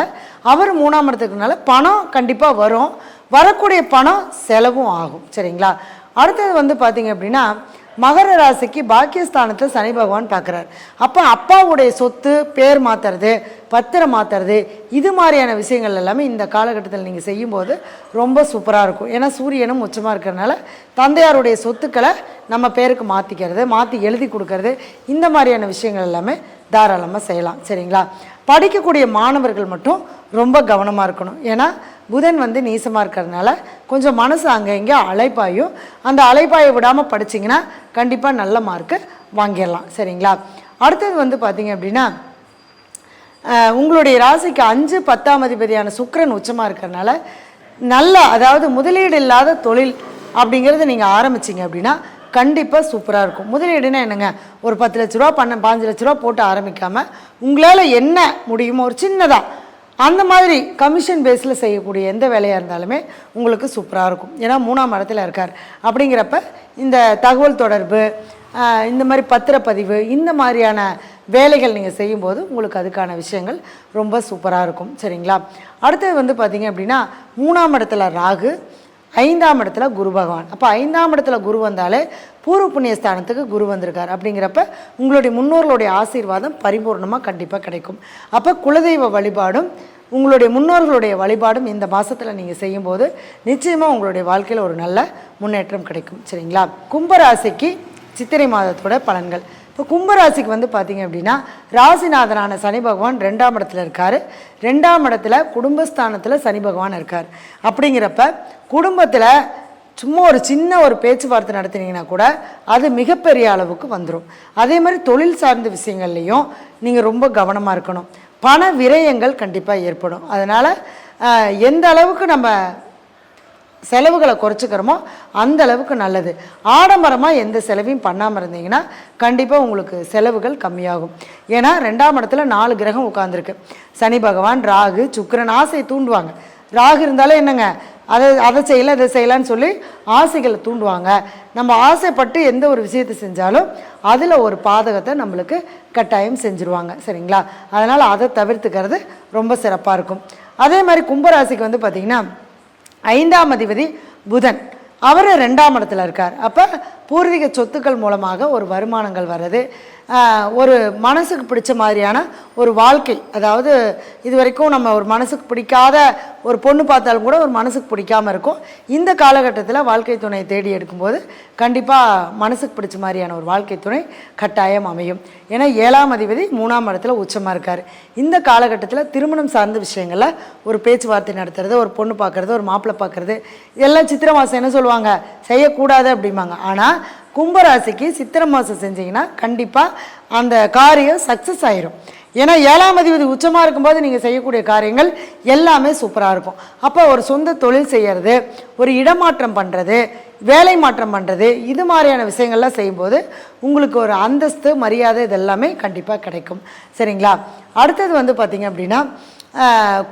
அவர் 3ஆம் இடத்துக்குனால பணம் கண்டிப்பாக வரும். வரக்கூடிய பணம் செலவும் ஆகும். சரிங்களா? அடுத்தது வந்து பார்த்திங்க அப்படின்னா மகர ராசிக்கு பாக்கியஸ்தானத்தில் சனி பகவான் பார்க்குறார். அப்போ அப்பாவுடைய சொத்து பேர் மாற்றுறது, பத்திரம் மாற்றுறது, இது மாதிரியான விஷயங்கள் எல்லாமே இந்த காலகட்டத்தில் நீங்கள் செய்யும்போது ரொம்ப சூப்பராக இருக்கும். ஏன்னா சூரியனும் உச்சமாக இருக்கிறதுனால தந்தையாருடைய சொத்துக்களை நம்ம பேருக்கு மாற்றிக்கிறது, மாற்றி எழுதி கொடுக்கறது, இந்த மாதிரியான விஷயங்கள் எல்லாமே தாராளமாக செய்யலாம். சரிங்களா? படிக்கக்கூடிய மாணவர்கள் மட்டும் ரொம்ப கவனமாக இருக்கணும். ஏன்னா புதன் வந்து நீசமாக இருக்கிறதுனால கொஞ்சம் மனசு அங்கே இங்கே அலைப்பாயும். அந்த அலைப்பாயை விடாமல் படிச்சிங்கன்னா கண்டிப்பாக நல்ல மார்க்கு வாங்கிடலாம். சரிங்களா? அடுத்தது வந்து பார்த்திங்க அப்படின்னா உங்களுடைய ராசிக்கு 5, 10ஆம் அதிபதியான சுக்கிரன் உச்சமாக இருக்கிறதுனால நல்ல, அதாவது முதலீடு இல்லாத தொழில் அப்படிங்கிறது நீங்கள் ஆரம்பிச்சிங்க அப்படின்னா கண்டிப்பாக சூப்பராக இருக்கும். முதலீடுனா என்னங்க, ஒரு 10 லட்ச ரூபா 15 லட்ச ரூபா போட்டு ஆரம்பிக்காமல் உங்களால் என்ன முடியுமோ ஒரு சின்னதாக அந்த மாதிரி கமிஷன் பேஸில் செய்யக்கூடிய எந்த வேலையாக இருந்தாலுமே உங்களுக்கு சூப்பராக இருக்கும். ஏன்னா 3ஆம் இடத்துல இருக்கார். அப்படிங்கிறப்ப இந்த தகவல் தொடர்பு, இந்த மாதிரி பத்திரப்பதிவு, இந்த மாதிரியான வேலைகள் நீங்கள் செய்யும்போது உங்களுக்கு அதுக்கான விஷயங்கள் ரொம்ப சூப்பராக இருக்கும். சரிங்களா? அடுத்தது வந்து பார்த்திங்க அப்படின்னா 3ஆம் இடத்துல ராகு, 5ஆம் இடத்துல குரு பகவான். அப்போ 5ஆம் இடத்துல குரு வந்தாலே பூர்வ புண்ணிய ஸ்தானத்துக்கு குரு வந்திருக்கார். அப்படிங்கிறப்ப உங்களுடைய முன்னோர்களுடைய ஆசீர்வாதம் பரிபூர்ணமாக கண்டிப்பாக கிடைக்கும். அப்போ குலதெய்வ வழிபாடும் உங்களுடைய முன்னோர்களுடைய வழிபாடும் இந்த மாதத்தில் நீங்கள் செய்யும்போது நிச்சயமாக உங்களுடைய வாழ்க்கையில் ஒரு நல்ல முன்னேற்றம் கிடைக்கும். சரிங்களா? கும்பராசிக்கு சித்திரை மாதத்தோட பலன்கள். இப்போ கும்பராசிக்கு வந்து பார்த்திங்க அப்படின்னா ராசிநாதனான சனி பகவான் 2ஆம் இடத்துல இருக்கார். 2ஆம் இடத்துல குடும்பஸ்தானத்தில் சனி பகவான் இருக்கார். அப்படிங்கிறப்ப குடும்பத்தில் சும்மா ஒரு சின்ன ஒரு பேச்சுவார்த்தை நடத்தினீங்கன்னா கூட அது மிகப்பெரிய அளவுக்கு வந்துடும். அதே மாதிரி தொழில் சார்ந்த விஷயங்கள்லையும் நீங்கள் ரொம்ப கவனமாக இருக்கணும். பண விரயங்கள் கண்டிப்பாக ஏற்படும். அதனால் எந்த அளவுக்கு நம்ம செலவுகளை குறைச்சிக்கிறோமோ அந்த அளவுக்கு நல்லது. ஆடம்பரமாக எந்த செலவையும் பண்ணாமல் இருந்தீங்கன்னா கண்டிப்பாக உங்களுக்கு செலவுகள் கம்மியாகும். ஏன்னா 2ஆம் இடத்துல 4 கிரகம் உட்காந்துருக்கு. சனி பகவான், ராகு, சுக்கிரன் ஆசையை தூண்டுவாங்க. ராகு இருந்தாலே என்னங்க, அதை செய்யலை இதை செய்யலான்னு சொல்லி ஆசைகளை தூண்டுவாங்க. நம்ம ஆசைப்பட்டு எந்த ஒரு விஷயத்தை செஞ்சாலும் அதில் ஒரு பாதகத்தை நம்மளுக்கு கட்டாயம் செஞ்சுருவாங்க. சரிங்களா? அதனால் அதை தவிர்த்துக்கிறது ரொம்ப சிறப்பாக இருக்கும். அதே மாதிரி கும்பராசிக்கு வந்து பார்த்திங்கன்னா 5ஆம் அதிபதி புதன், அவர் 2ஆம் இடத்துல இருக்கார். அப்போ பூர்வீக சொத்துக்கள் மூலமாக ஒரு வருமானங்கள் வர்றது, ஒரு மனசுக்கு பிடிச்ச மாதிரியான ஒரு வாழ்க்கை, அதாவது இது வரைக்கும் நம்ம ஒரு மனசுக்கு பிடிக்காத ஒரு பொண்ணு பார்த்தாலும் கூட ஒரு மனசுக்கு பிடிக்காமல் இருக்கும். இந்த காலகட்டத்தில் வாழ்க்கை துணை தேடி எடுக்கும்போது கண்டிப்பாக மனசுக்கு பிடிச்ச மாதிரியான ஒரு வாழ்க்கை துணை கட்டாயம் அமையும். ஏன்னா 7ஆம் அதிபதி 3ஆம் இடத்துல உச்சமாக இருக்கார். இந்த காலகட்டத்தில் திருமணம் சார்ந்த விஷயங்களில் ஒரு பேச்சுவார்த்தை நடத்துறது, ஒரு பொண்ணு பார்க்குறது, ஒரு மாப்பிள்ளை பார்க்குறது, இதெல்லாம் சித்திரை மாதம் என்ன சொல்லுவாங்க, செய்யக்கூடாது அப்படிம்பாங்க. ஆனால் கும்பராசிக்கு சித்திரை மாதம் செஞ்சீங்கன்னா கண்டிப்பாக அந்த காரியம் சக்ஸஸ் ஆயிரும். ஏன்னா 7ஆம் அதிபதி உச்சமாக இருக்கும்போது நீங்கள் செய்யக்கூடிய காரியங்கள் எல்லாமே சூப்பராக இருக்கும். அப்போ ஒரு சொந்த தொழில் செய்கிறது, ஒரு இடமாற்றம் பண்ணுறது, வேலை மாற்றம் பண்ணுறது, இது மாதிரியான விஷயங்கள்லாம் செய்யும்போது உங்களுக்கு ஒரு அந்தஸ்து, மரியாதை இதெல்லாமே கண்டிப்பாக கிடைக்கும். சரிங்களா? அடுத்தது வந்து பார்த்திங்க அப்படின்னா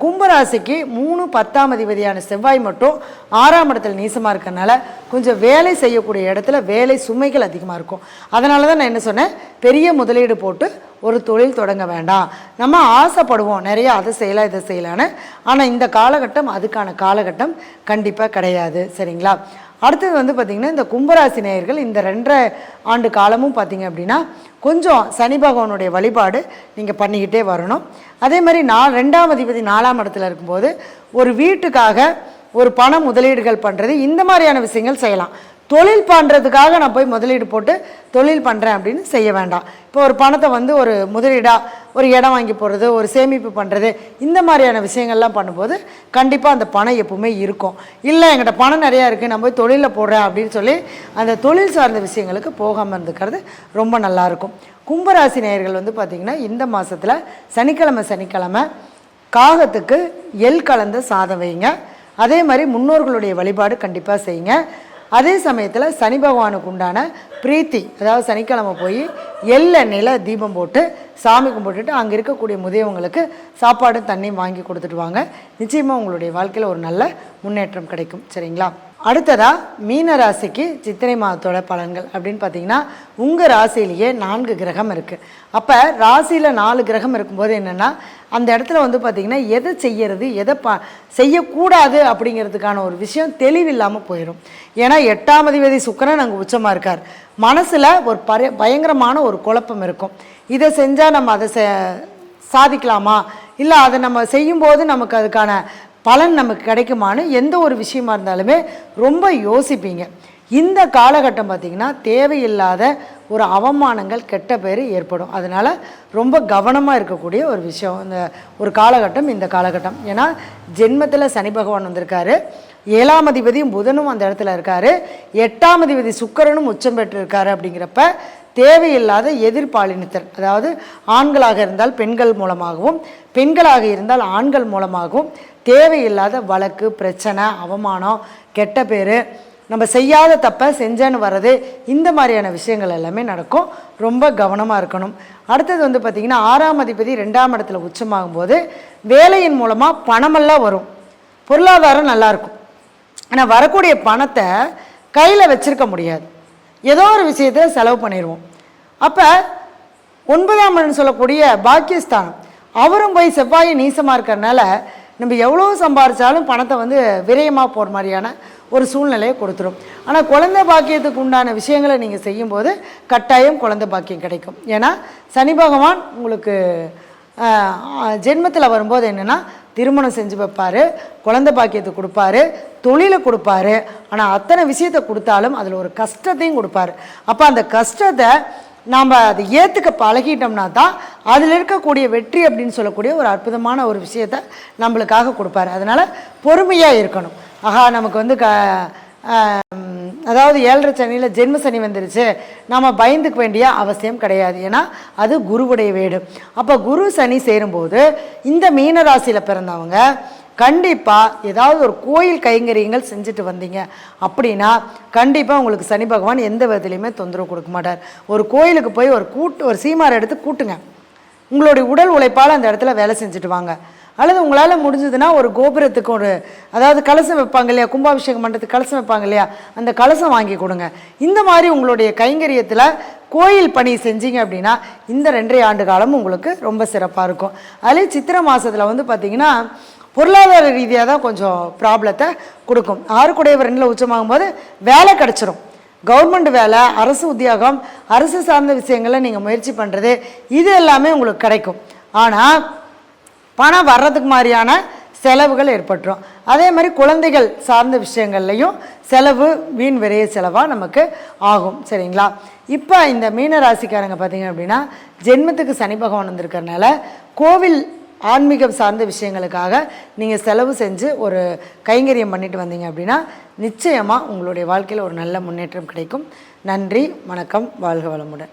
கும்பராசிக்கு 3, 10ஆம் அதிபதியான செவ்வாய் மட்டும் 6ஆம் இடத்துல நீசமாக இருக்கிறனால கொஞ்சம் வேலை செய்யக்கூடிய இடத்துல வேலை சுமைகள் அதிகமாக இருக்கும். அதனால தான் நான் என்ன சொன்னேன், பெரிய முதலீடு போட்டு ஒரு தொழில் தொடங்க வேண்டாம். நம்ம ஆசைப்படுவோம் நிறைய அதை செய்யலாம் இதை செய்யலான்னு, ஆனால் இந்த காலகட்டம் அதுக்கான காலகட்டம் கண்டிப்பாக கிடையாது. சரிங்களா? அடுத்தது வந்து பார்த்திங்கன்னா இந்த கும்பராசி நேயர்கள் இந்த 2.5 ஆண்டு காலமும் பார்த்திங்க அப்படின்னா கொஞ்சம் சனி பகவானுடைய வழிபாடு நீங்கள் பண்ணிக்கிட்டே வரணும். அதே மாதிரி 2ஆம் அதிபதி 4ஆம் இடத்துல இருக்கும்போது ஒரு வீட்டுக்காக ஒரு பண முதலீடுகள் பண்ணுறது, இந்த மாதிரியான விஷயங்கள் செய்யலாம். தொழில் பண்ணுறதுக்காக நான் போய் முதலீடு போட்டு தொழில் பண்ணுறேன் அப்படின்னு செய்ய வேண்டாம். இப்போ ஒரு பணத்தை வந்து ஒரு முதலீடாக ஒரு இடம் வாங்கி போடுறது, ஒரு சேமிப்பு பண்ணுறது, இந்த மாதிரியான விஷயங்கள்லாம் பண்ணும்போது கண்டிப்பாக அந்த பணம் எப்பவுமே இருக்கும். இல்லை என்கிட்ட பணம் நிறையா இருக்குது, நான் போய் தொழிலில் போடுறேன் அப்படின்னு சொல்லி அந்த தொழில் சார்ந்த விஷயங்களுக்கு போகாமல் இருந்துக்கிறது ரொம்ப நல்லாயிருக்கும். கும்பராசி நேயர்கள் வந்து பார்த்திங்கன்னா இந்த மாதத்தில் சனிக்கிழமை காகத்துக்கு எள் கலந்த சாதம் வைங்க. அதே மாதிரி முன்னோர்களுடைய வழிபாடு கண்டிப்பாக செய்யுங்க. அதே சமயத்தில் சனி பகவானுக்கு உண்டான பிரீத்தி, அதாவது சனிக்கிழமை போய் எள்ளெண்ணெயில் தீபம் போட்டு சாமி கும்பிட்டுட்டு அங்கே இருக்கக்கூடிய முதியவங்களுக்கு சாப்பாடு தண்ணியும் வாங்கி கொடுத்துட்டு வாங்க. நிச்சயமாக உங்களுடைய வாழ்க்கையில் ஒரு நல்ல முன்னேற்றம் கிடைக்கும். சரிங்களா? அடுத்ததாக மீன ராசிக்கு சித்திரை மாதத்தோட பலன்கள் அப்படின்னு பார்த்தீங்கன்னா உங்கள் ராசியிலேயே 4 கிரகம் இருக்குது. அப்போ ராசியில் 4 கிரகம் இருக்கும்போது என்னென்னா அந்த இடத்துல வந்து பார்த்திங்கன்னா எதை செய்யறது எதை செய்யக்கூடாது அப்படிங்கிறதுக்கான ஒரு விஷயம் தெளிவில்லாமல் போயிடும். ஏன்னா 8ஆம் அதிபதி சுக்கிரன் அங்கே உச்சமாக இருக்கார். மனசில் ஒரு பயங்கரமான ஒரு குழப்பம் இருக்கும். இதை செஞ்சால் நம்ம அதை சாதிக்கலாமா, இல்லை அதை நம்ம செய்யும்போது நமக்கு அதுக்கான பலன் நமக்கு கிடைக்குமான்னு எந்த ஒரு விஷயமா இருந்தாலுமே ரொம்ப யோசிப்பீங்க. இந்த காலகட்டம் பார்த்திங்கன்னா தேவையில்லாத ஒரு அவமானங்கள், கெட்ட பேர் ஏற்படும். அதனால் ரொம்ப கவனமாக இருக்கக்கூடிய ஒரு விஷயம் இந்த ஒரு காலகட்டம், இந்த காலகட்டம். ஏன்னா ஜென்மத்தில் சனி பகவான் வந்திருக்காரு, 7ஆம் அதிபதியும் புதனும் அந்த இடத்துல இருக்கார், 8ஆம் அதிபதி சுக்கிரனும் உச்சம் பெற்று இருக்காரு. அப்படிங்கிறப்ப தேவையில்லாத எதிர்பாலினத்தர், அதாவது ஆண்களாக இருந்தால் பெண்கள் மூலமாகவும், பெண்களாக இருந்தால் ஆண்கள் மூலமாகவும் தேவையில்லாத வழக்கு, பிரச்சனை, அவமானம், கெட்ட பேர், நம்ம செய்யாத தப்பை செஞ்சேன்னு வர்றது, இந்த மாதிரியான விஷயங்கள் எல்லாமே நடக்கும். ரொம்ப கவனமாக இருக்கணும். அடுத்தது வந்து பார்த்திங்கன்னா 6ஆம் அதிபதி 2ஆம் இடத்துல உச்சமாகும் போது வேலையின் மூலமாக பணமெல்லாம் வரும், பொருளாதாரம் நல்லாயிருக்கும். ஆனால் வரக்கூடிய பணத்தை கையில் வச்சுருக்க முடியாது, ஏதோ ஒரு விஷயத்தை செலவு பண்ணிடுவோம். அப்போ 9ஆம் இடம் சொல்லக்கூடிய பாக்கியஸ்தானம் அவரும் போய் செவ்வாயை நீசமாக இருக்கிறனால நம்ம எவ்வளோ சம்பாரித்தாலும் பணத்தை வந்து விரயமாக போகிற மாதிரியான ஒரு சூழ்நிலையை கொடுத்துரும். ஆனால் குழந்தை பாக்கியத்துக்கு உண்டான விஷயங்களை நீங்கள் செய்யும்போது கட்டாயம் குழந்தை பாக்கியம் கிடைக்கும். ஏன்னா சனி பகவான் உங்களுக்கு ஜென்மத்தில் வரும்போது என்னென்னா திருமணம் செஞ்சு வைப்பார், குழந்தை பாக்கியத்தை கொடுப்பாரு, தொழிலை கொடுப்பாரு. ஆனால் அத்தனை விஷயத்தை கொடுத்தாலும் அதில் ஒரு கஷ்டத்தையும் கொடுப்பாரு. அப்போ அந்த கஷ்டத்தை நாம் அதை ஏற்றுக்க பழகிட்டோம்னா தான் அதில் இருக்கக்கூடிய வெற்றி அப்படின்னு சொல்லக்கூடிய ஒரு அற்புதமான ஒரு விஷயத்தை நம்மளுக்காக கொடுப்பாரு. அதனால் பொறுமையாக இருக்கணும். ஆஹா நமக்கு வந்து அதாவது 7.5 சனியில் ஜென்ம சனி வந்துருச்சு, நம்ம பயந்துக்க வேண்டிய அவசியம் கிடையாது. ஏன்னா அது குருவுடைய வீடு. அப்போ குரு சனி சேரும்போது இந்த மீன ராசியில் பிறந்தவங்க கண்டிப்பாக ஏதாவது ஒரு கோயில் கைங்கரியங்கள் செஞ்சுட்டு வந்தீங்க அப்படின்னா கண்டிப்பாக உங்களுக்கு சனி பகவான் எந்த விதத்துலையுமே தொந்தரவு கொடுக்க மாட்டார். ஒரு கோயிலுக்கு போய் ஒரு சீமாரை எடுத்து கூட்டுங்க, உங்களுடைய உடல் உழைப்பால் அந்த இடத்துல வேலை செஞ்சுட்டு வாங்க. அல்லது உங்களால் முடிஞ்சதுன்னா ஒரு கோபுரத்துக்கு ஒரு அதாவது கலசம் வைப்பாங்க இல்லையா, கும்பாபிஷேகம் பண்ணுறதுக்கு கலசம் வைப்பாங்க இல்லையா, அந்த கலசம் வாங்கி கொடுங்க. இந்த மாதிரி உங்களுடைய கைங்கரியத்தில் கோயில் பணி செஞ்சீங்க அப்படின்னா இந்த 2.5 ஆண்டு காலம் உங்களுக்கு ரொம்ப சிறப்பாக இருக்கும். அதுலேயும் சித்திரை மாதத்தில் வந்து பார்த்திங்கன்னா பொருளாதார ரீதியாக தான் கொஞ்சம் ப்ராப்ளத்தை கொடுக்கும். 6 குடையவர் 2ல் உச்சமாகும் போது வேலை கிடச்சிரும். கவர்மெண்ட் வேலை, அரசு உத்தியோகம், அரசு சார்ந்த விஷயங்களை நீங்கள் முயற்சி பண்ணுறது இது எல்லாமே உங்களுக்கு கிடைக்கும். ஆனால் பணம் வர்றதுக்கு மாதிரியான செலவுகள் ஏற்பட்டுரும். அதே மாதிரி குழந்தைகள் சார்ந்த விஷயங்கள்லையும் செலவு வீண் விரைய செலவாக நமக்கு ஆகும். சரிங்களா? இப்போ இந்த மீன ராசிக்காரங்க பார்த்தீங்க அப்படின்னா ஜென்மத்துக்கு சனி பகவான் வந்திருக்கிறதுனால கோவில் ஆன்மீகம் சார்ந்த விஷயங்களுக்காக நீங்கள் செலவு செஞ்சு ஒரு கைங்கரியம் பண்ணிட்டு வந்தீங்க அப்படின்னா நிச்சயமாக உங்களுடைய வாழ்க்கையில் ஒரு நல்ல முன்னேற்றம் கிடைக்கும். நன்றி, வணக்கம், வாழ்க வளமுடன்.